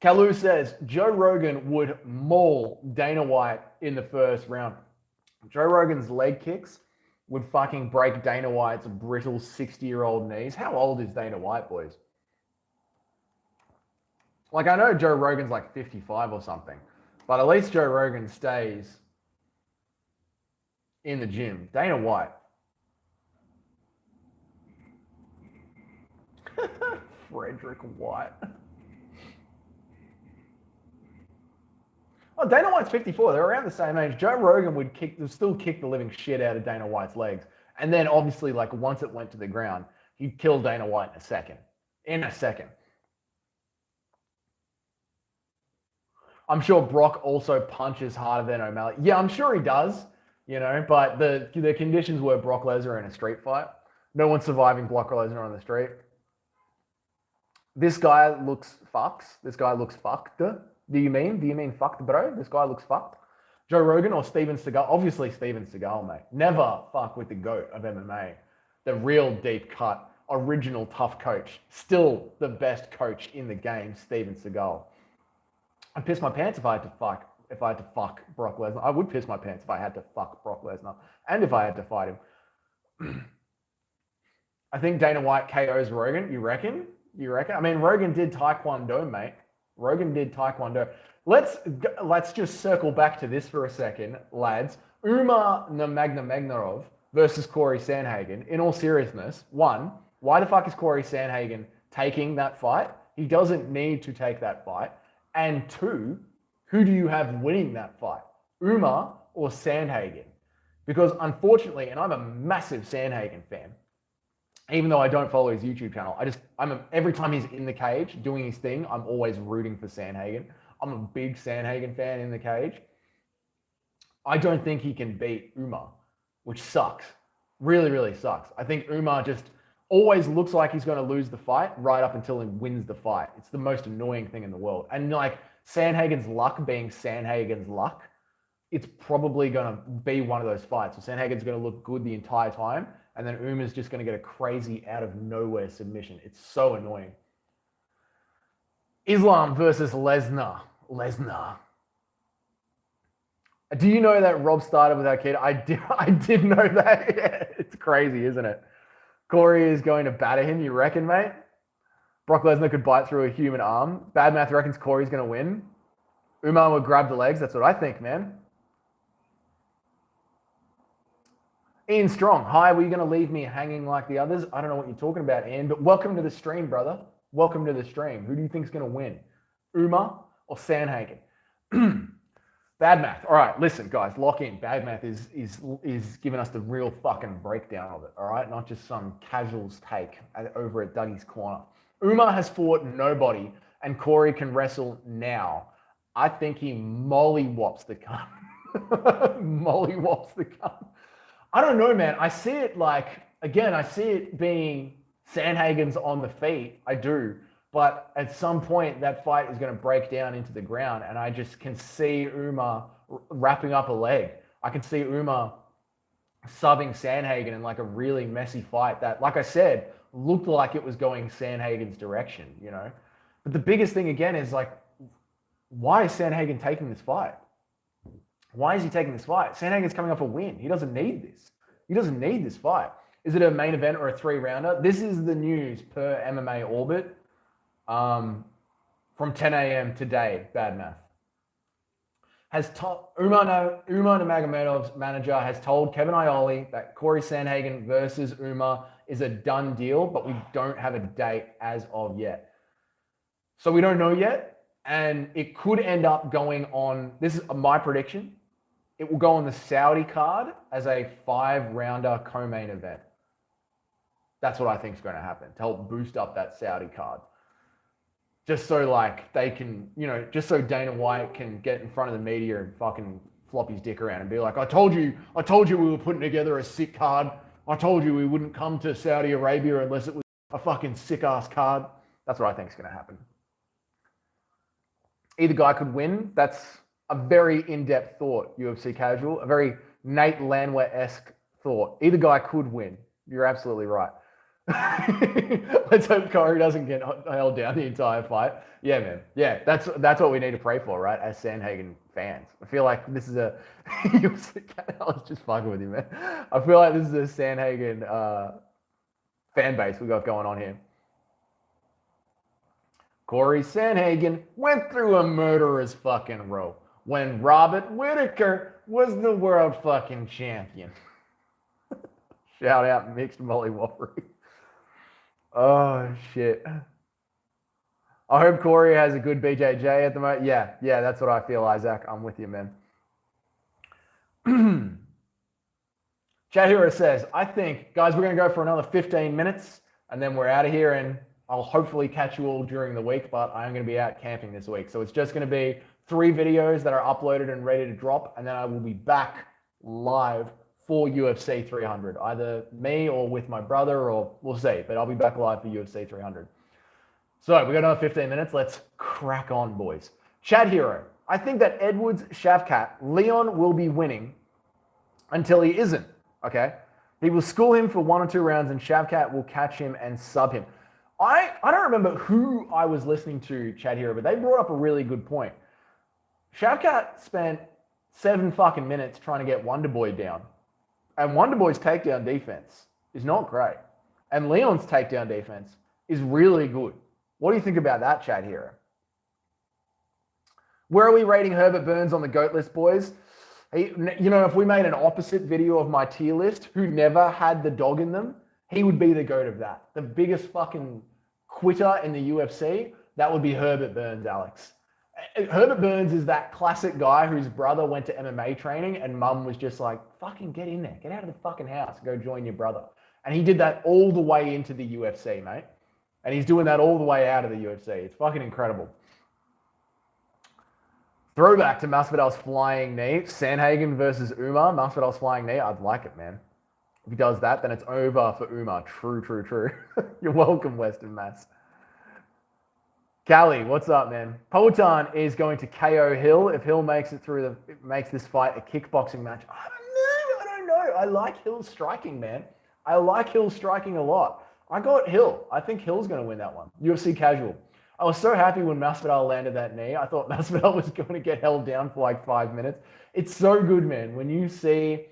Kalu says, Joe Rogan would maul Dana White in the first round. Joe Rogan's leg kicks would fucking break Dana White's brittle 60-year-old knees. How old is Dana White, boys? Like, I know Joe Rogan's like 55 or something, but at least Joe Rogan stays in the gym. Dana White. Frederick White. Oh, Dana White's 54. They're around the same age. Joe Rogan would still kick the living shit out of Dana White's legs. And then obviously, like, once it went to the ground, he'd kill Dana White in a second. In a second. I'm sure Brock also punches harder than O'Malley. Yeah, I'm sure he does, you know, but the conditions were Brock Lesnar in a street fight. No one's surviving Brock Lesnar on the street. This guy looks fucks. This guy looks fucked. Do you mean fucked, bro? This guy looks fucked. Joe Rogan or Steven Seagal? Obviously Steven Seagal, mate. Never fuck with the GOAT of MMA. The real deep cut, original tough coach. Still the best coach in the game, Steven Seagal. I'd piss my pants if I had to fuck Brock Lesnar. I would piss my pants if I had to fuck Brock Lesnar. And if I had to fight him. I think Dana White KOs Rogan. You reckon? I mean, Rogan did Taekwondo, mate. Rogan did Taekwondo. Let's just circle back to this for a second, lads. Umar Nurmagomedov versus Corey Sandhagen. In all seriousness, one, why the fuck is Corey Sandhagen taking that fight? He doesn't need to take that fight. And two, who do you have winning that fight? Umar or Sandhagen? Because unfortunately, and I'm a massive Sandhagen fan, even though I don't follow his YouTube channel, every time he's in the cage doing his thing, I'm always rooting for Sandhagen. I'm a big Sandhagen fan in the cage. I don't think he can beat Umar, which sucks. Really, really sucks. I think Umar just always looks like he's going to lose the fight right up until he wins the fight. It's the most annoying thing in the world. And like Sandhagen's luck being Sandhagen's luck, it's probably going to be one of those fights. So Sandhagen's going to look good the entire time, and then Uma's just going to get a crazy out of nowhere submission. It's so annoying. Islam versus Lesnar. Do you know that Rob started with that kid? I did know that. Yeah, it's crazy, isn't it? Corey is going to batter him, you reckon, mate? Brock Lesnar could bite through a human arm. Bad Math reckons Corey's going to win. Umar would grab the legs. That's what I think, man. Ian Strong. Hi, were you going to leave me hanging like the others? I don't know what you're talking about, Ian, but welcome to the stream, brother. Welcome to the stream. Who do you think is going to win? Umar or Sandhagen? Bad Math. All right, listen, guys, lock in. Bad Math is giving us the real fucking breakdown of it, all right? Not just some casuals take over at Dougie's Corner. Umar has fought nobody, and Corey can wrestle now. I think he mollywops the cunt. Mollywops the cunt. I don't know, man. I see it being Sandhagen's on the feet. I do. But at some point, that fight is going to break down into the ground, and I just can see Umar wrapping up a leg. I can see Umar subbing Sandhagen in like a really messy fight that, like I said, looked like it was going Sandhagen's direction, you know? But the biggest thing, again, is like, why is Sandhagen taking this fight? Why is he taking this fight? Sandhagen's coming off a win. He doesn't need this. He doesn't need this fight. Is it a main event or a 3-rounder? This is the news per MMA Orbit. From 10 a.m. today, Bad Math. Umar Nurmagomedov's manager has told Kevin Iole that Corey Sandhagen versus Umar is a done deal, but we don't have a date as of yet. So we don't know yet, and it could end up going on, this is my prediction, it will go on the Saudi card as a 5-rounder co-main event. That's what I think is going to happen, to help boost up that Saudi card. Just so like they can, you know, just so Dana White can get in front of the media and fucking flop his dick around and be like, I told you we were putting together a sick card. I told you we wouldn't come to Saudi Arabia unless it was a fucking sick ass card. That's what I think is going to happen. Either guy could win. That's a very in-depth thought, UFC casual, a very Nate Landwehr-esque thought. Either guy could win. You're absolutely right. Let's hope Corey doesn't get held down the entire fight. Yeah, man. Yeah, that's what we need to pray for, right? As Sandhagen fans. I feel like this is I was just fucking with you, man. I feel like this is a Sandhagen fan base we got going on here. Corey Sandhagen went through a murderer's fucking row when Robert Whittaker was the world fucking champion. Shout out Mixed Mollywoppery. Oh, shit. I hope Corey has a good BJJ at the moment. Yeah, that's what I feel, Isaac. I'm with you, man. Chad Hero says, I think, guys, we're going to go for another 15 minutes, and then we're out of here, and I'll hopefully catch you all during the week, but I'm going to be out camping this week. So it's just going to be 3 videos that are uploaded and ready to drop, and then I will be back live for UFC 300, either me or with my brother, or we'll see, but I'll be back live for UFC 300. So we got another 15 minutes. Let's crack on, boys. Chad Hero, I think that Edwards, Shavkat, Leon will be winning until he isn't, okay? He will school him for 1 or 2 rounds, and Shavkat will catch him and sub him. I don't remember who I was listening to, Chad Hero, but they brought up a really good point. Shavkat spent 7 fucking minutes trying to get Wonderboy down. And Wonderboy's takedown defense is not great. And Leon's takedown defense is really good. What do you think about that, Chad Hero? Where are we rating Herbert Burns on the GOAT list, boys? If we made an opposite video of my tier list, who never had the dog in them, he would be the GOAT of that. The biggest fucking quitter in the UFC, that would be Herbert Burns, Alex. Herbert Burns is that classic guy whose brother went to MMA training and mum was just like, fucking get in there. Get out of the fucking house and go join your brother. And he did that all the way into the UFC, mate. And he's doing that all the way out of the UFC. It's fucking incredible. Throwback to Masvidal's flying knee. Sandhagen versus Umar. Masvidal's flying knee. I'd like it, man. If he does that, then it's over for Umar. True. You're welcome, Western Mass. Callie, what's up, man? Poatan is going to KO Hill if Hill makes it through makes this fight a kickboxing match. I don't know. I like Hill's striking, man. I like Hill's striking a lot. I got Hill. I think Hill's going to win that one. UFC casual. I was so happy when Masvidal landed that knee. I thought Masvidal was going to get held down for like 5 minutes. It's so good, man. When you see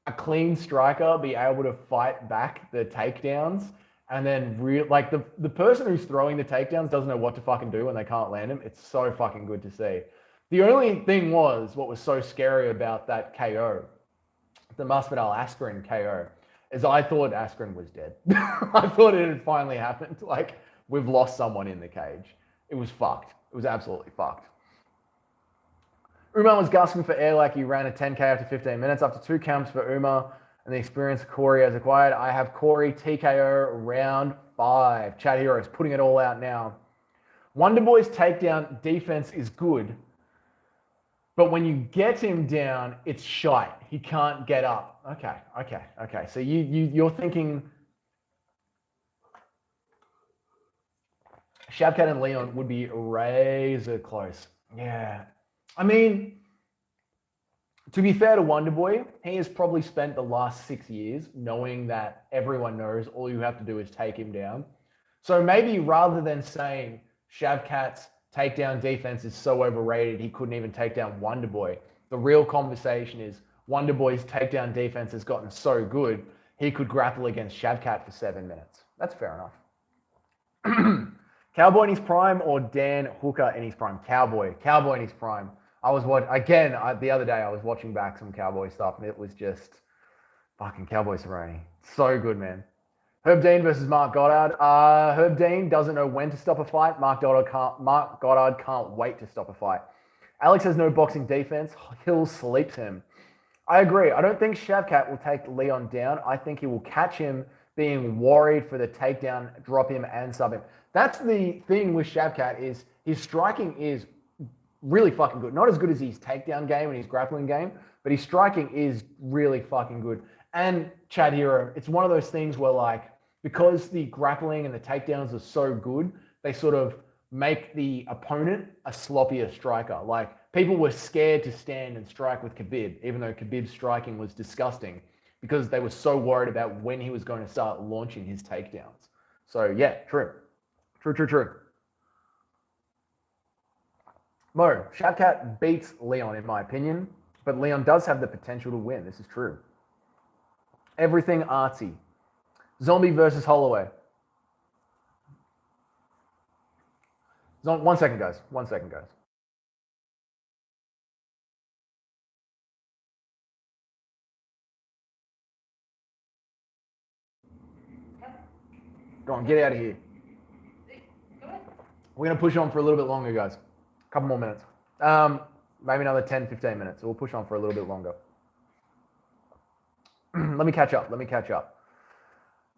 a clean striker be able to fight back the takedowns, and then the person who's throwing the takedowns doesn't know what to fucking do when they can't land them. It's so fucking good to see. The only thing was, what was so scary about that KO, the Masvidal Askren KO, is I thought Askren was dead. I thought it had finally happened. Like, we've lost someone in the cage. It was fucked. It was absolutely fucked. Umar was gasping for air like he ran a 10K after 15 minutes. After 2 counts for Umar and the experience Corey has acquired, I have Corey TKO round 5. Chad Hero is putting it all out now. Wonderboy's takedown defense is good, but when you get him down, it's shite. He can't get up. Okay. So you're thinking Shavkat and Leon would be razor close. Yeah. I mean, to be fair to Wonderboy, he has probably spent the last 6 years knowing that everyone knows all you have to do is take him down. So maybe rather than saying Shavkat's takedown defense is so overrated he couldn't even take down Wonderboy, the real conversation is Wonderboy's takedown defense has gotten so good he could grapple against Shavkat for 7 minutes. That's fair enough. Cowboy in his prime or Dan Hooker in his prime? Cowboy in his prime. I was the other day I was watching back some Cowboy stuff and it was just fucking Cowboy Cerrone. So good, man. Herb Dean versus Mark Goddard. Herb Dean doesn't know when to stop a fight. Mark Goddard can't wait to stop a fight. Alex has no boxing defense. Hill sleeps him. I agree. I don't think Shavkat will take Leon down. I think he will catch him being worried for the takedown, drop him and sub him. That's the thing with Shavkat is his striking is really fucking good. Not as good as his takedown game and his grappling game, but his striking is really fucking good. And Chad Hero, it's one of those things where like, because the grappling and the takedowns are so good, they sort of make the opponent a sloppier striker. Like people were scared to stand and strike with Khabib, even though Khabib's striking was disgusting because they were so worried about when he was going to start launching his takedowns. So yeah, true. Mo, Shavkat beats Leon in my opinion, but Leon does have the potential to win. This is true. Everything artsy. Zombie versus Holloway. 1 second, guys. 1 second, guys. Go on, get out of here. We're going to push on for a little bit longer, guys. A couple more minutes. Maybe another 10, 15 minutes. So we'll push on for a little bit longer. Let me catch up.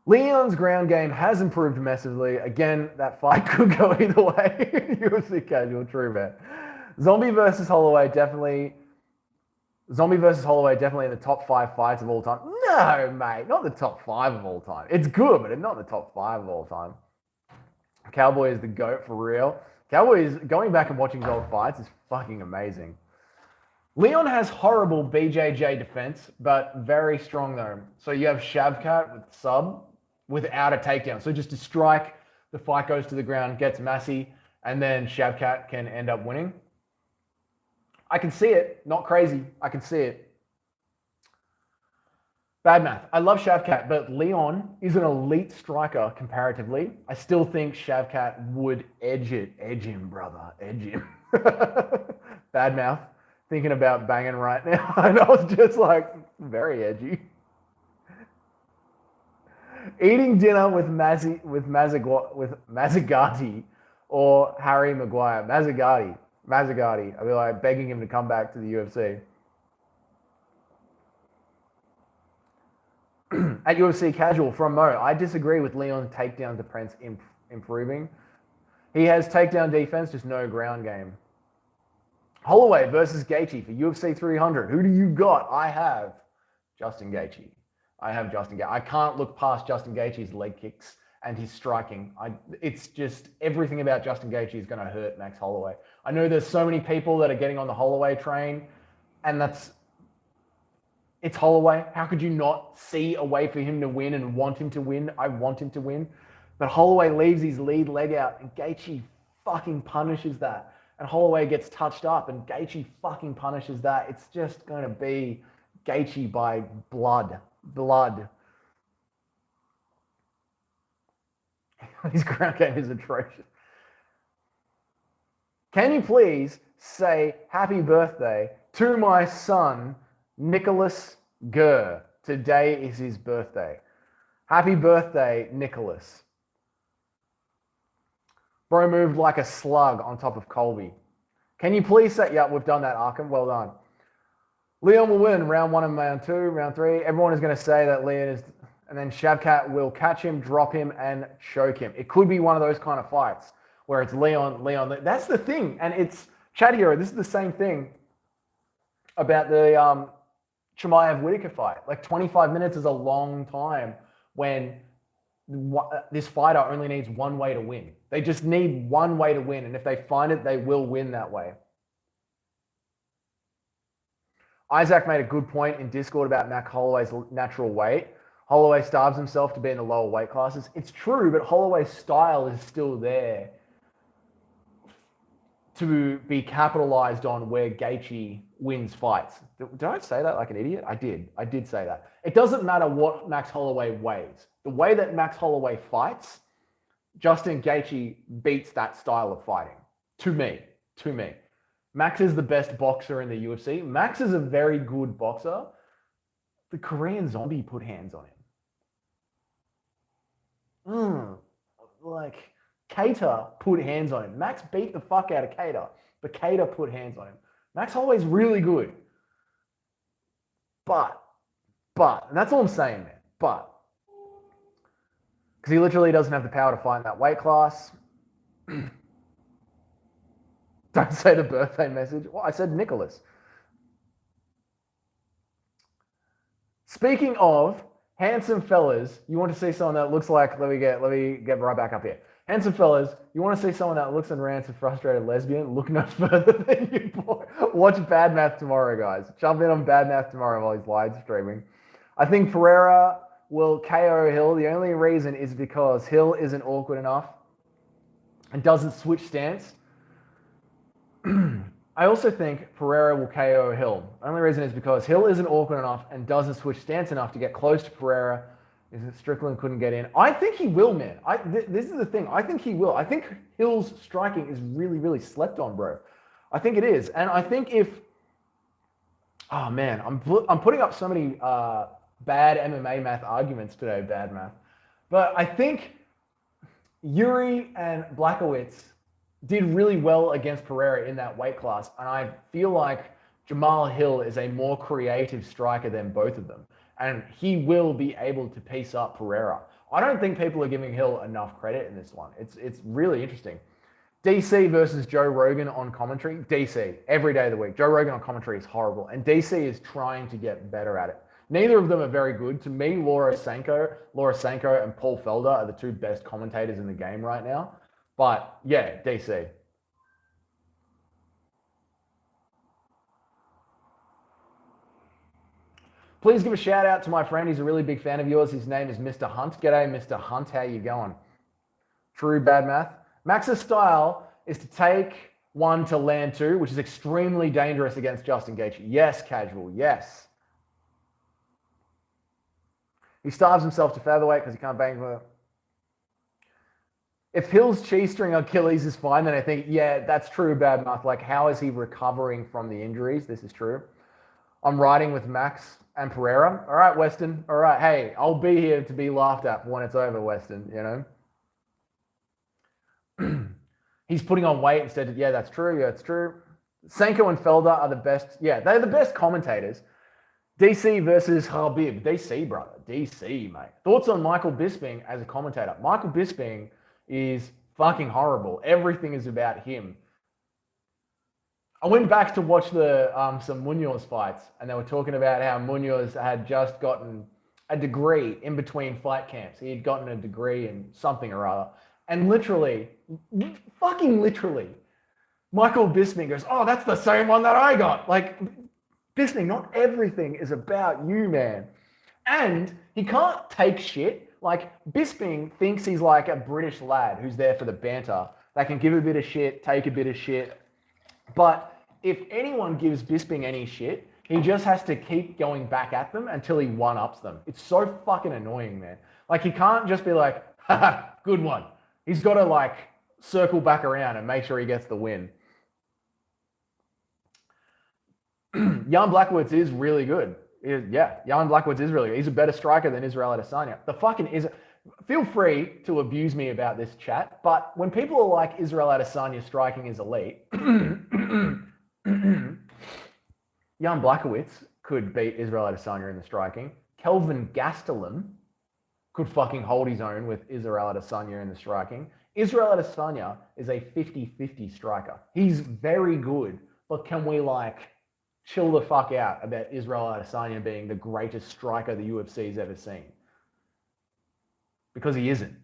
Leon's ground game has improved massively. Again, that fight could go either way. UFC casual, true, man. Zombie versus Holloway definitely in the top 5 fights of all time. No, mate, not the top 5 of all time. It's good, but it's not the top 5 of all time. Cowboy is the GOAT for real. Cowboy is going back and watching his old fights is fucking amazing. Leon has horrible BJJ defense, but very strong though. So you have Shavkat with sub without a takedown. So just a strike, the fight goes to the ground, gets Massey, and then Shavkat can end up winning. I can see it. Not crazy. I can see it. Bad math. I love Shavkat, but Leon is an elite striker comparatively. I still think Shavkat would edge him, brother. Edge him. Bad mouth. Thinking about banging right now. And I was just like, very edgy. Eating dinner with Mazzagatti or Harry Maguire. Mazzagatti. I'd be like begging him to come back to the UFC. At UFC Casual from Mo, I disagree with Leon's takedown defense improving. He has takedown defense, just no ground game. Holloway versus Gaethje for UFC 300. Who do you got? I have Justin Gaethje. I can't look past Justin Gaethje's leg kicks and his striking. It's just everything about Justin Gaethje is going to hurt Max Holloway. I know there's so many people that are getting on the Holloway train, and it's Holloway. How could you not see a way for him to win and want him to win? I want him to win. But Holloway leaves his lead leg out, and Gaethje fucking punishes that. And Holloway gets touched up, and Gaethje fucking punishes that. It's just going to be Gaethje by blood. His ground game is atrocious. Can you please say happy birthday to my son, Nicholas Gurr? Today is his birthday. Happy birthday, Nicholas. Bro moved like a slug on top of Colby. Can you please say, yeah, we've done that, Arkham. Well done. Leon will win round 1 and round 2, round 3. Everyone is going to say that Leon is, and then Shavkat will catch him, drop him, and choke him. It could be one of those kind of fights where it's Leon. That's the thing. And it's, Chad Hero, this is the same thing about the Chimaev-Whitaker fight. Like 25 minutes is a long time when this fighter only needs one way to win. They just need one way to win. And if they find it, they will win that way. Isaac made a good point in Discord about Max Holloway's natural weight. Holloway starves himself to be in the lower weight classes. It's true, but Holloway's style is still there to be capitalized on where Gaethje wins fights. Did I say that like an idiot? I did say that. It doesn't matter what Max Holloway weighs. The way that Max Holloway fights, Justin Gaethje beats that style of fighting. To me. Max is the best boxer in the UFC. Max is a very good boxer. The Korean Zombie put hands on him. Like, Keita put hands on him. Max beat the fuck out of Keita, but Keita put hands on him. Max Holloway's really good. But, and that's all I'm saying, man. But, because he literally doesn't have the power to fight in that weight class. Don't say the birthday message. Well, I said Nicholas. Speaking of handsome fellas, you want to see someone that looks like, let me get right back up here. Handsome fellas, you want to see someone that looks and rants a frustrated lesbian? Look no further than you, boy. Watch Bad Math tomorrow, guys. Jump in on Bad Math tomorrow while he's live streaming. I think Pereira will KO Hill. The only reason is because Hill isn't awkward enough and doesn't switch stance. I also think Pereira will KO Hill. The only reason is because Hill isn't awkward enough and doesn't switch stance enough to get close to Pereira Is it Strickland couldn't get in? I think he will, man. This is the thing. I think he will. I think Hill's striking is really, really slept on, bro. I think it is. And I think if... Oh, man. I'm putting up so many bad MMA math arguments today, bad math. But I think Yuri and Blachowicz did really well against Pereira in that weight class. And I feel like Jamal Hill is a more creative striker than both of them. And he will be able to piece up Pereira. I don't think people are giving Hill enough credit in this one. It's really interesting. DC versus Joe Rogan on commentary. DC, every day of the week. Joe Rogan on commentary is horrible. And DC is trying to get better at it. Neither of them are very good. To me, Laura Sanko and Paul Felder are the two best commentators in the game right now. But yeah, DC. Please give a shout out to my friend. He's a really big fan of yours. His name is Mr. Hunt. G'day, Mr. Hunt. How you going? True bad math. Max's style is to take one to land two, which is extremely dangerous against Justin Gaethje. Yes, casual. Yes. He starves himself to featherweight because he can't bang for... If Hill's cheese-string Achilles is fine, then I think, yeah, that's true bad math. Like, how is he recovering from the injuries? This is true. I'm riding with Max and Pereira. All right, Weston. All right. Hey, I'll be here to be laughed at when it's over, Weston, you know? He's putting on weight instead of, yeah, that's true. Yeah, it's true. Sanko and Felder are the best. Yeah, they're the best commentators. DC versus Habib. DC, brother. DC, mate. Thoughts on Michael Bisping as a commentator? Michael Bisping is fucking horrible. Everything is about him. I went back to watch the some Munoz fights, and they were talking about how Munoz had just gotten a degree in between fight camps. He had gotten a degree in something or other. And literally, fucking literally, Michael Bisping goes, oh, that's the same one that I got. Like, Bisping, not everything is about you, man. And he can't take shit. Like, Bisping thinks he's like a British lad who's there for the banter. They can give a bit of shit, take a bit of shit. But if anyone gives Bisping any shit, he just has to keep going back at them until he one-ups them. It's so fucking annoying, man. Like, he can't just be like, haha, good one. He's got to, like, circle back around and make sure he gets the win. Jan Blachowicz is really good. Jan Blachowicz is really good. He's a better striker than Israel Adesanya. The fucking is. Feel free to abuse me about this chat, but when people are like, Israel Adesanya striking is elite, Jan Blachowicz could beat Israel Adesanya in the striking. Kelvin Gastelum could fucking hold his own with Israel Adesanya in the striking. Israel Adesanya is a 50-50 striker. He's very good, but can we, like, chill the fuck out about Israel Adesanya being the greatest striker the UFC's ever seen? Because he isn't.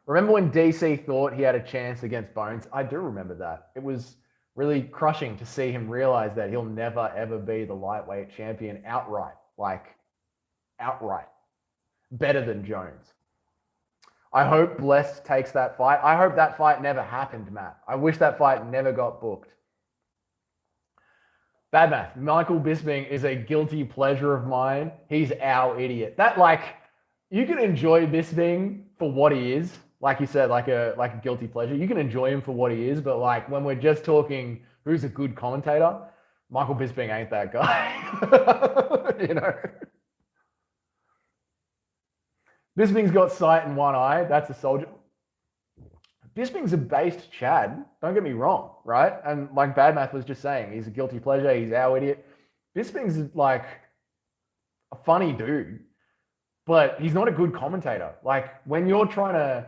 Remember when DC thought he had a chance against Bones? I do remember that. It was really crushing to see him realize that he'll never, ever be the lightweight champion outright. Like, outright. Better than Jones. I hope Blessed takes that fight. I hope that fight never happened, Matt. I wish that fight never got booked. Bad math. Michael Bisping is a guilty pleasure of mine. He's our idiot. That, like, you can enjoy Bisping for what he is. Like you said, like a guilty pleasure. You can enjoy him for what he is, but, like, when we're just talking who's a good commentator, Michael Bisping ain't that guy. You know? Bisping's got sight in one eye. That's a soldier. Bisping's a based Chad. Don't get me wrong, right? And like Bad Math was just saying, he's a guilty pleasure. He's our idiot. Bisping's like a funny dude, but he's not a good commentator. Like, when you're trying to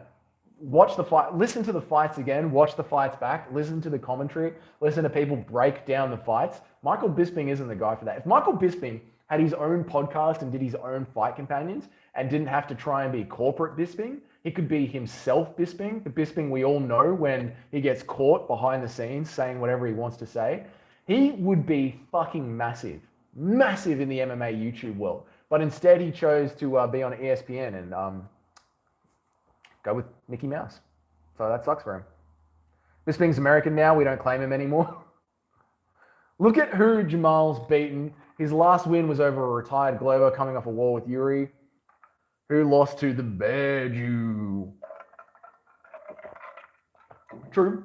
watch the fight, listen to the fights again, watch the fights back, listen to the commentary, listen to people break down the fights. Michael Bisping isn't the guy for that. If Michael Bisping had his own podcast and did his own fight companions and didn't have to try and be corporate Bisping, he could be himself Bisping, the Bisping we all know when he gets caught behind the scenes saying whatever he wants to say. He would be fucking massive, massive in the MMA YouTube world. But instead he chose to be on ESPN and go with Mickey Mouse. So that sucks for him. Bisping's American now. We don't claim him anymore. Look at who Jamal's beaten His last win was over a retired Glover coming off a war with Yuri, who lost to the Bear Jew. True.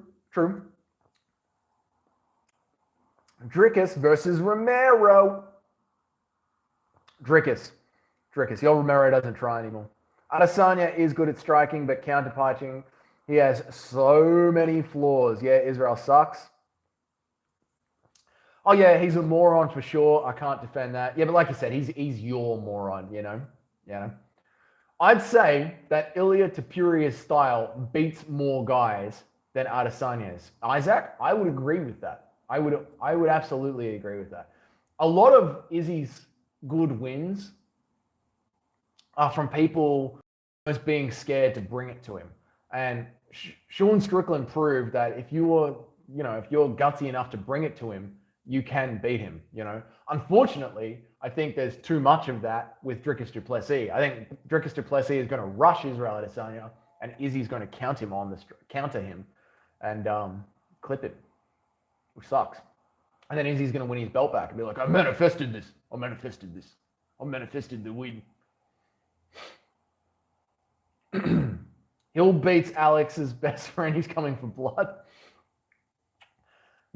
Drickus versus Romero. Drickus. Your Romero doesn't try anymore. Adesanya is good at striking, but counterpunching, he has so many flaws. Yeah, Israel sucks. Oh yeah, he's a moron for sure. I can't defend that. Yeah, but like you said, he's your moron, you know? I'd say that Ilia Tapuria's style beats more guys than Adesanya's. Isaac, I would agree with that. I would absolutely agree with that. A lot of Izzy's good wins are from people just being scared to bring it to him. And Sean Strickland proved that if you're gutsy enough to bring it to him, you can beat him, you know. Unfortunately, I think there's too much of that with Dricus du Plessis. I think Dricus du Plessis is going to rush Israel Adesanya, and Izzy's going to counter him and clip it, which sucks. And then Izzy's going to win his belt back and be like, I manifested the win. Hill beats Alex's best friend. He's coming for blood.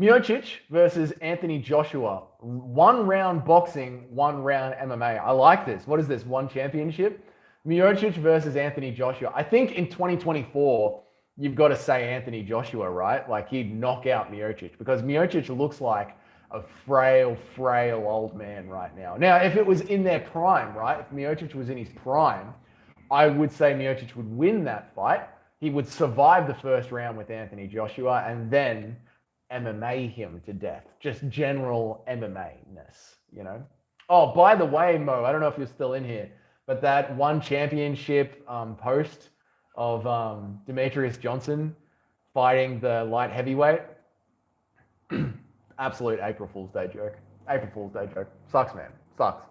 Miocic versus Anthony Joshua. 1 round boxing, 1 round MMA. I like this. What is this? 1 championship? Miocic versus Anthony Joshua. I think in 2024, you've got to say Anthony Joshua, right? Like he'd knock out Miocic because Miocic looks like a frail old man right now. Now, if it was in their prime, right? If Miocic was in his prime, I would say Miocic would win that fight. He would survive the first round with Anthony Joshua and then MMA him to death. Just general MMA-ness, you know? Oh, by the way, Mo, I don't know if you're still in here, but that 1 championship post of Demetrius Johnson fighting the light heavyweight, absolute April Fool's Day joke. Sucks, man. Sucks.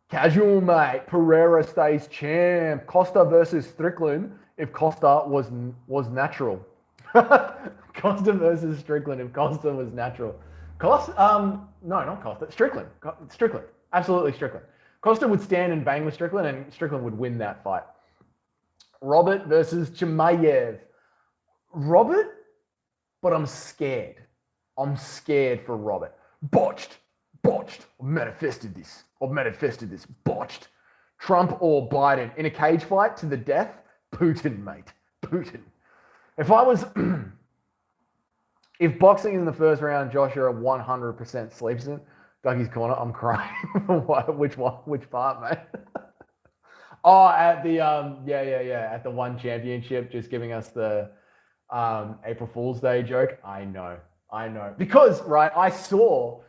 Casual, mate. Pereira stays champ. Costa versus Strickland if Costa was natural. Costa versus Strickland if Costa was natural. No, not Costa. Strickland. Absolutely Strickland. Costa would stand and bang with Strickland, and Strickland would win that fight. Robert versus Chimaev. Robert, but I'm scared. I'm scared for Robert. Botched. I've manifested this. Botched. Trump or Biden in a cage fight to the death? Putin, mate. Putin. If boxing in the first round, Joshua 100% sleeps in Dougie's corner, I'm crying. Which part, mate? Oh, at the at the 1 championship, just giving us the April Fool's Day joke. I know. Because right, I saw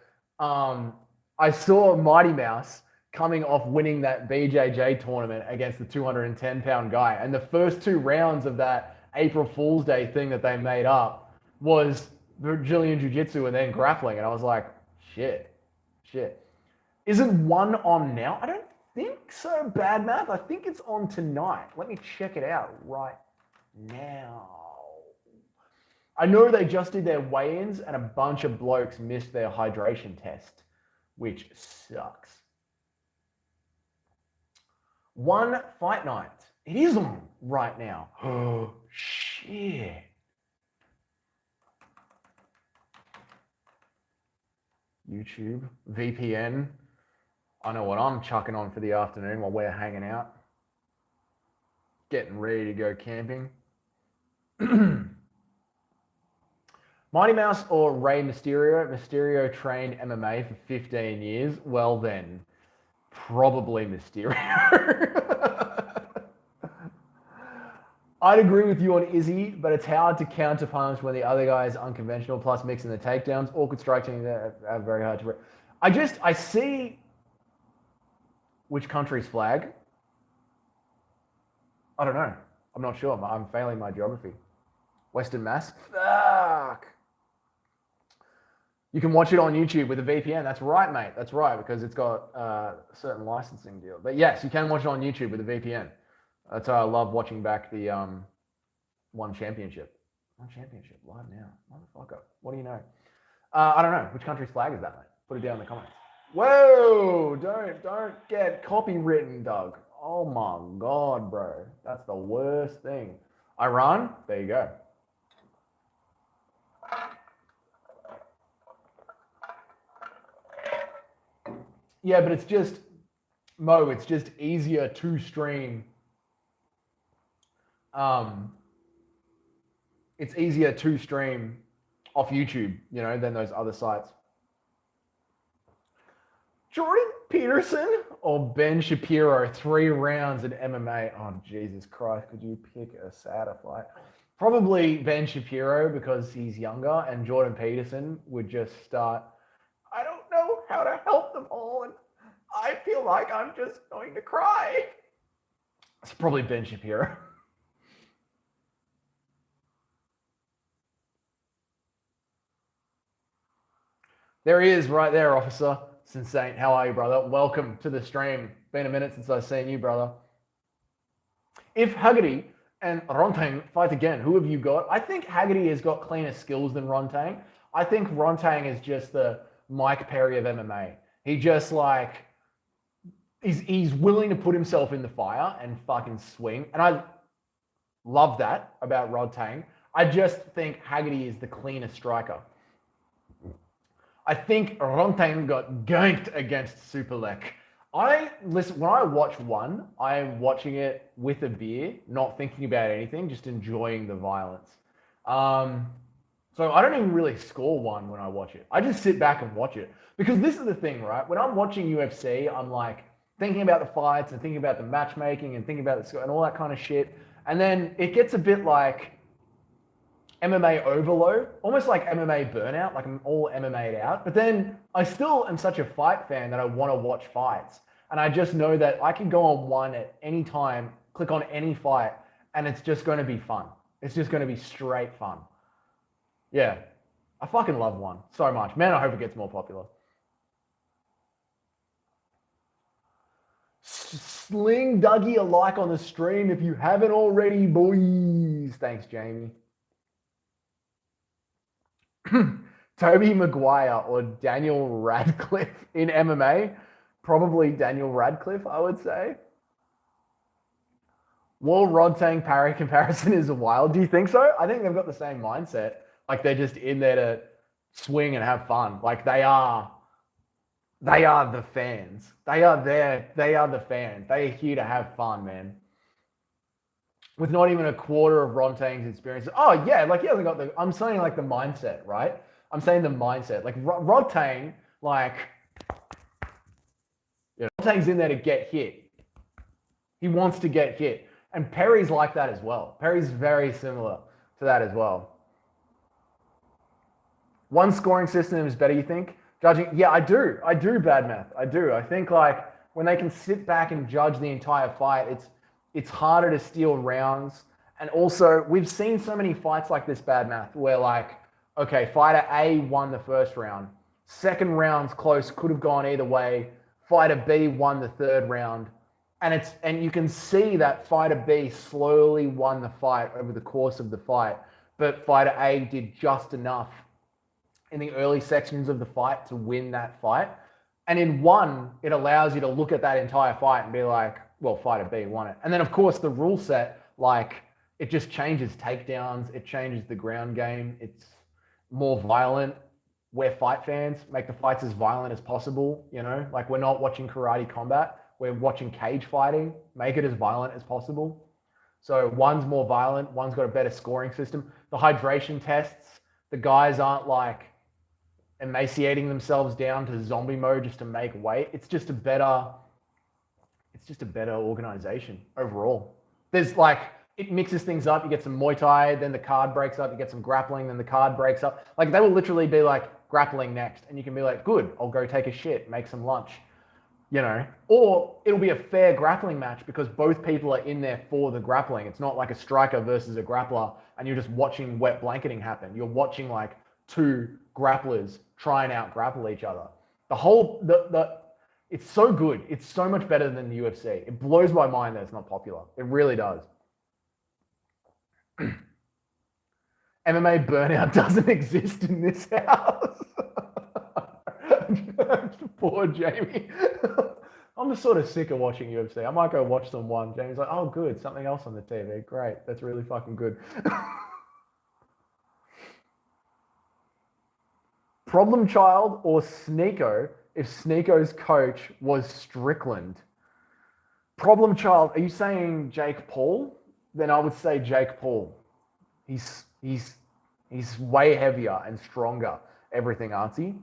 Mighty Mouse coming off winning that BJJ tournament against the 210-pound guy, and the first 2 rounds of that April Fool's Day thing that they made up was Brazilian Jiu-Jitsu and then grappling, and I was like, shit. Isn't 1 on now? I don't think so, bad math. I think it's on tonight. Let me check it out right now. I know they just did their weigh-ins and a bunch of blokes missed their hydration test, which sucks. 1 fight night. It is on right now. Oh, shit. YouTube, VPN. I know what I'm chucking on for the afternoon while we're hanging out. Getting ready to go camping. Mighty Mouse or Rey Mysterio? Mysterio trained MMA for 15 years. Well then, probably Mysterio. I'd agree with you on Izzy, but it's hard to counterpunch when the other guy is unconventional, plus mixing the takedowns. Awkward striking are very hard to... I see which country's flag. I don't know. I'm not sure. I'm failing my geography. Western Mass? Fuck. You can watch it on YouTube with a VPN. That's right, mate. That's right, because it's got a certain licensing deal. But yes, you can watch it on YouTube with a VPN. That's how I love watching back the 1 championship. One championship live now. Motherfucker. What do you know? I don't know. Which country's flag is that, mate? Put it down in the comments. Whoa! Don't get copywritten, Doug. Oh my God, bro. That's the worst thing. Iran? There you go. Yeah, but it's just, Mo, it's just easier to stream. It's easier to stream off YouTube, you know, than those other sites. Jordan Peterson or Ben Shapiro, 3 rounds in MMA. Oh, Jesus Christ, could you pick a sadder fight? Probably Ben Shapiro because he's younger, and Jordan Peterson would just start, I don't know how to help them all, and I feel like I'm just going to cry. It's probably Ben Shapiro. There he is right there, officer. It's insane. How are you, brother? Welcome to the stream. Been a minute since I've seen you, brother. If Haggerty and Rontang fight again, who have you got? I think Haggerty has got cleaner skills than Rontang. I think Rontang is just the Mike Perry of MMA. He just like, he's willing to put himself in the fire and fucking swing. And I love that about Rontang. I just think Haggerty is the cleaner striker. I think Rontang got ganked against Superlek. When I watch one, I'm watching it with a beer, not thinking about anything, just enjoying the violence. So I don't even really score one when I watch it. I just sit back and watch it. Because this is the thing, right? When I'm watching UFC, I'm like thinking about the fights and thinking about the matchmaking and thinking about the score and all that kind of shit. And then it gets a bit like MMA overload, almost like MMA burnout, like I'm all MMA'd out. But then I still am such a fight fan that I want to watch fights. And I just know that I can go on one at any time, click on any fight, and it's just going to be fun. It's just going to be straight fun. Yeah, I fucking love one so much. Man, I hope it gets more popular. Sling Dougie a like on the stream if you haven't already, boys. Thanks, Jamie. Toby Maguire or Daniel Radcliffe in MMA? Probably Daniel Radcliffe, I would say. Wall Rontang Parry comparison is wild. Do you think so? I think they've got the same mindset. Like they're just in there to swing and have fun. Like they are the fans. They are the fans. They are here to have fun, man. With not even a quarter of Rontang's experience. Oh, yeah, like he hasn't got I'm saying like the mindset, right? I'm saying the mindset. Like Rontang, like, you know, Rontang's in there to get hit. He wants to get hit. And Perry's like that as well. Perry's very similar to that as well. One scoring system is better, you think? Judging, yeah, I do, bad math. I do. I think like when they can sit back and judge the entire fight, it's harder to steal rounds. And also, we've seen so many fights like this, bad math, where like, okay, fighter A won the first round. Second round's close, could have gone either way. Fighter B won the third round. And you can see that fighter B slowly won the fight over the course of the fight. But fighter A did just enough in the early sections of the fight to win that fight. And in one, it allows you to look at that entire fight and be like, well, fighter B won it. And then, of course, the rule set, like, it just changes takedowns. It changes the ground game. It's more violent. We're fight fans. Make the fights as violent as possible, you know? Like, we're not watching karate combat. We're watching cage fighting. Make it as violent as possible. So one's more violent. One's got a better scoring system. The hydration tests, the guys aren't, like, emaciating themselves down to zombie mode just to make weight. It's just a better organization overall. There's like, it mixes things up. You get some Muay Thai, then the card breaks up. You get some grappling, then the card breaks up. Like they will literally be like grappling next. And you can be like, good, I'll go take a shit, make some lunch, you know? Or it'll be a fair grappling match because both people are in there for the grappling. It's not like a striker versus a grappler and you're just watching wet blanketing happen. You're watching like two grapplers try and out grapple each other. It's so good. It's so much better than the UFC. It blows my mind that it's not popular. It really does. MMA burnout doesn't exist in this house. Poor Jamie. I'm just sort of sick of watching UFC. I might go watch some one. Jamie's like, oh, good. Something else on the TV. Great. That's really fucking good. Problem child or Sneeko if Sneeko's coach was Strickland? Problem child, are you saying Jake Paul? Then I would say Jake Paul. He's way heavier and stronger. Everything, aren't he?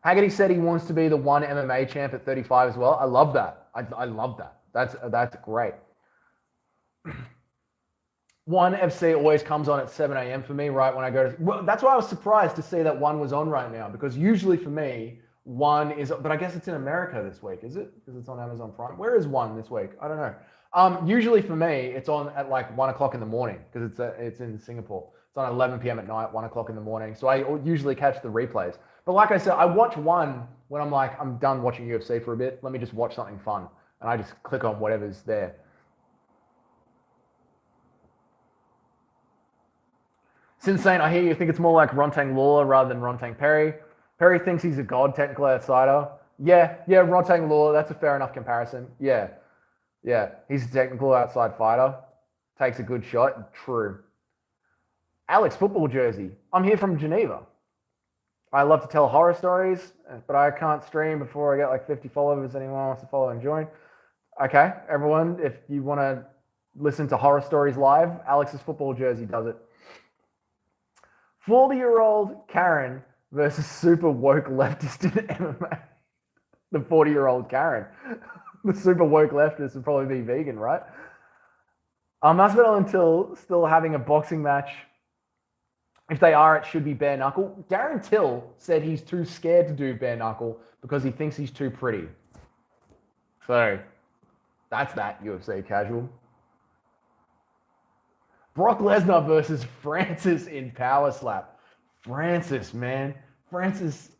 Haggerty said he wants to be the one MMA champ at 35 as well. I love that. I love that. That's great. One FC always comes on at 7 a.m. for me, right when I go to... Well, that's why I was surprised to see that one was on right now, because usually for me, one is... But I guess it's in America this week, is it? Because it's on Amazon Prime. Where is one this week? I don't know. Usually for me, it's on at like 1 o'clock in the morning, because it's in Singapore. It's on 11 p.m. at night, 1 o'clock in the morning. So I usually catch the replays. But like I said, I watch one when I'm like, I'm done watching UFC for a bit. Let me just watch something fun. And I just click on whatever's there. Insane. I hear you think it's more like Rontang Lawler rather than Rontang Perry. Perry thinks he's a god, technical outsider. Yeah, Rontang Lawler, that's a fair enough comparison. Yeah, he's a technical outside fighter. Takes a good shot. True. Alex, football jersey. I'm here from Geneva. I love to tell horror stories, but I can't stream before I get like 50 followers. Anyone wants to follow and join? Okay, everyone, if you want to listen to horror stories live, Alex's football jersey does it. 40-year-old Karen versus super woke leftist in MMA. The 40-year-old Karen. The super woke leftist would probably be vegan, right? Masvidal and Till still having a boxing match. If they are, it should be bare knuckle. Darren Till said he's too scared to do bare knuckle because he thinks he's too pretty. So, that's that, UFC casual. Brock Lesnar versus Francis in Power Slap. Francis, man. Francis,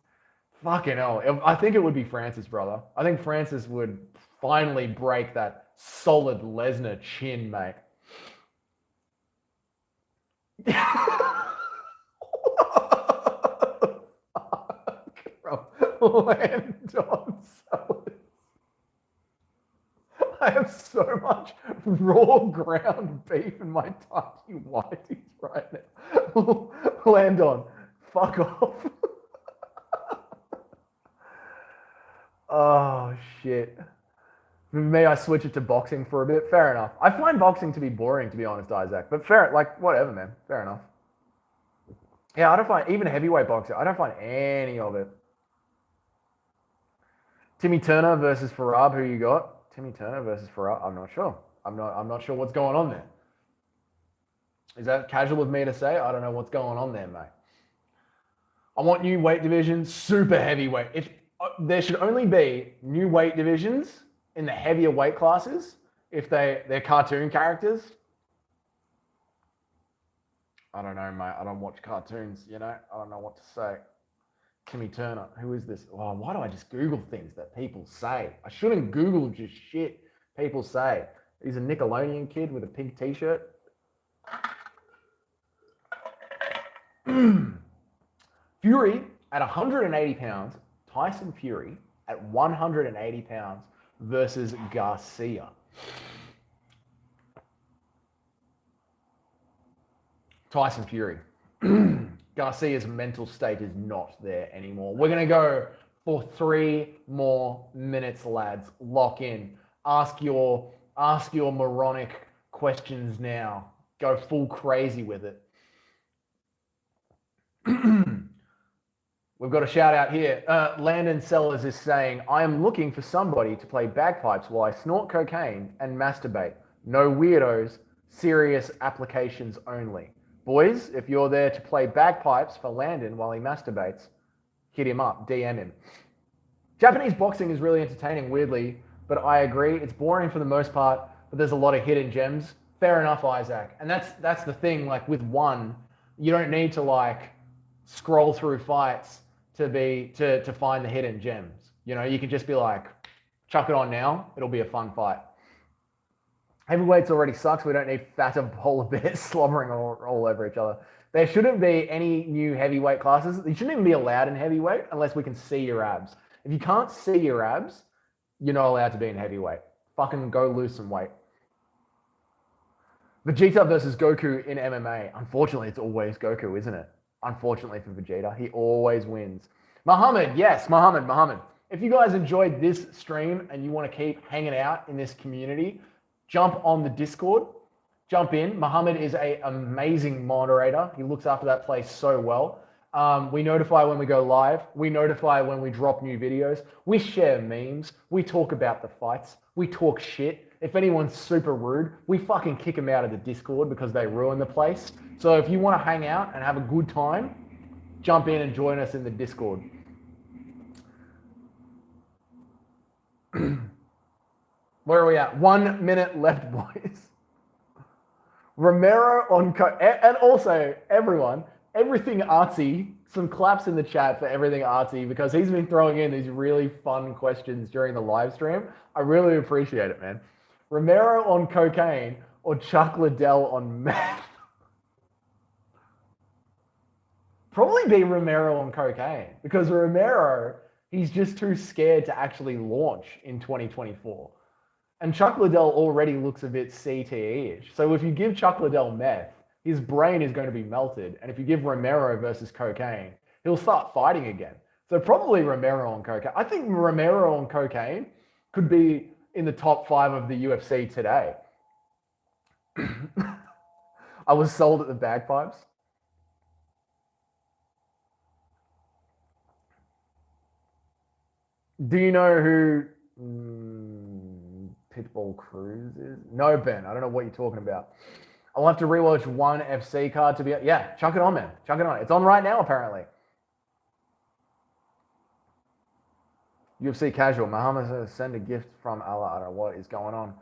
fucking hell. I think it would be Francis, brother. I think Francis would finally break that solid Lesnar chin, mate. Landon Sellers. I have so much raw ground beef in my tiny whiteys right now. Landon, fuck off. Oh, shit. For me, I switch it to boxing for a bit. Fair enough. I find boxing to be boring, to be honest, Isaac. But whatever, man. Fair enough. Yeah, I don't find, even heavyweight boxing, I don't find any of it. Timmy Turner versus Farab, who you got? Timmy Turner versus Farab? I'm not sure. I'm not sure what's going on there. Is that casual of me to say? I don't know what's going on there, mate. I want new weight divisions, super heavyweight. If there should only be new weight divisions in the heavier weight classes, if they're cartoon characters. I don't know, mate. I don't watch cartoons, you know? I don't know what to say. Timmy Turner. Who is this? Oh, why do I just Google things that people say? I shouldn't Google just shit people say. He's a Nickelodeon kid with a pink t-shirt. Fury at 180 pounds. Tyson Fury at 180 pounds versus Garcia. Tyson Fury. Garcia's mental state is not there anymore. We're going to go for 3 more minutes, lads. Lock in. Ask your moronic questions now. Go full crazy with it. We've got a shout out here. Landon Sellers is saying, I am looking for somebody to play bagpipes while I snort cocaine and masturbate. No weirdos, serious applications only. Boys, if you're there to play bagpipes for Landon while he masturbates, hit him up, DM him. Japanese boxing is really entertaining, weirdly, but I agree, it's boring for the most part, but there's a lot of hidden gems. Fair enough, Isaac. And that's the thing, like with one, you don't need to like scroll through fights to find the hidden gems. You know, you can just be like, chuck it on now, it'll be a fun fight. Heavyweights already sucks. We don't need fatter polar bears slobbering all over each other. There shouldn't be any new heavyweight classes. You shouldn't even be allowed in heavyweight unless we can see your abs. If you can't see your abs, you're not allowed to be in heavyweight. Fucking go lose some weight. Vegeta versus Goku in MMA. Unfortunately, it's always Goku, isn't it? Unfortunately for Vegeta, he always wins. Muhammad, yes, Muhammad. If you guys enjoyed this stream and you want to keep hanging out in this community, jump on the Discord, jump in. Muhammad is an amazing moderator. He looks after that place so well. We notify when we go live. We notify when we drop new videos. We share memes. We talk about the fights. We talk shit. If anyone's super rude, we fucking kick them out of the Discord because they ruin the place. So if you want to hang out and have a good time, jump in and join us in the Discord. Where are we at? 1 minute left, boys. Romero on... And also, everyone, everything artsy, some claps in the chat for everything artsy because he's been throwing in these really fun questions during the live stream. I really appreciate it, man. Romero on cocaine or Chuck Liddell on meth? Probably be Romero on cocaine because Romero, he's just too scared to actually launch in 2024. And Chuck Liddell already looks a bit CTE-ish. So if you give Chuck Liddell meth, his brain is going to be melted. And if you give Romero versus cocaine, he'll start fighting again. So probably Romero on cocaine. I think Romero on cocaine could be in the top 5 of the UFC today. I was sold at the bagpipes. Do you know who Pitbull Cruz is? No, Ben. I don't know what you're talking about. I'll have to rewatch one FC card to be... Yeah, chuck it on, man. Chuck it on. It's on right now, apparently. UFC casual. Muhammad says, send a gift from Allah. I don't know what is going on.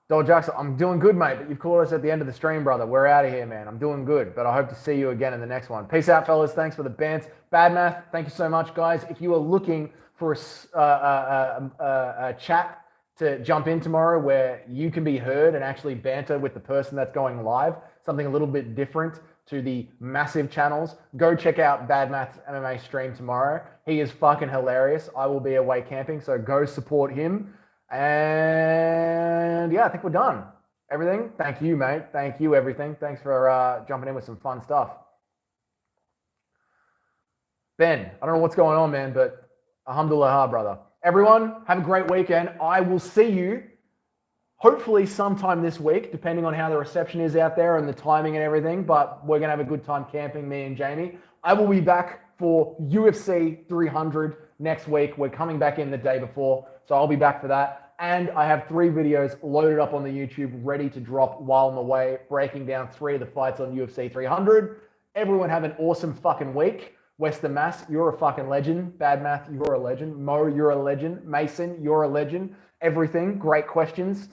Dol Jackson, I'm doing good, mate, but you've called us at the end of the stream, brother. We're out of here, man. I'm doing good, but I hope to see you again in the next one. Peace out, fellas. Thanks for the bants. Bad Math, thank you so much, guys. If you are looking for a chat to jump in tomorrow where you can be heard and actually banter with the person that's going live, something a little bit different to the massive channels, go check out Bad Math's MMA stream tomorrow. He is fucking hilarious. I will be away camping, so go support him. And yeah, I think we're done. Everything, thank you, mate. Thank you, everything. Thanks for jumping in with some fun stuff. Ben, I don't know what's going on, man, but alhamdulillah, brother. Everyone, have a great weekend. I will see you hopefully sometime this week, depending on how the reception is out there and the timing and everything, but we're going to have a good time camping, me and Jamie. I will be back for UFC 300 next week. We're coming back in the day before, so I'll be back for that. And I have 3 videos loaded up on the YouTube ready to drop while I'm away, breaking down 3 of the fights on UFC 300. Everyone have an awesome fucking week. Western Mass, you're a fucking legend. Bad Math, you're a legend. Mo, you're a legend. Mason, you're a legend. Everything, great questions.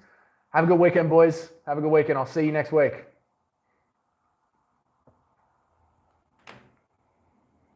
Have a good weekend, boys. Have a good weekend. I'll see you next week.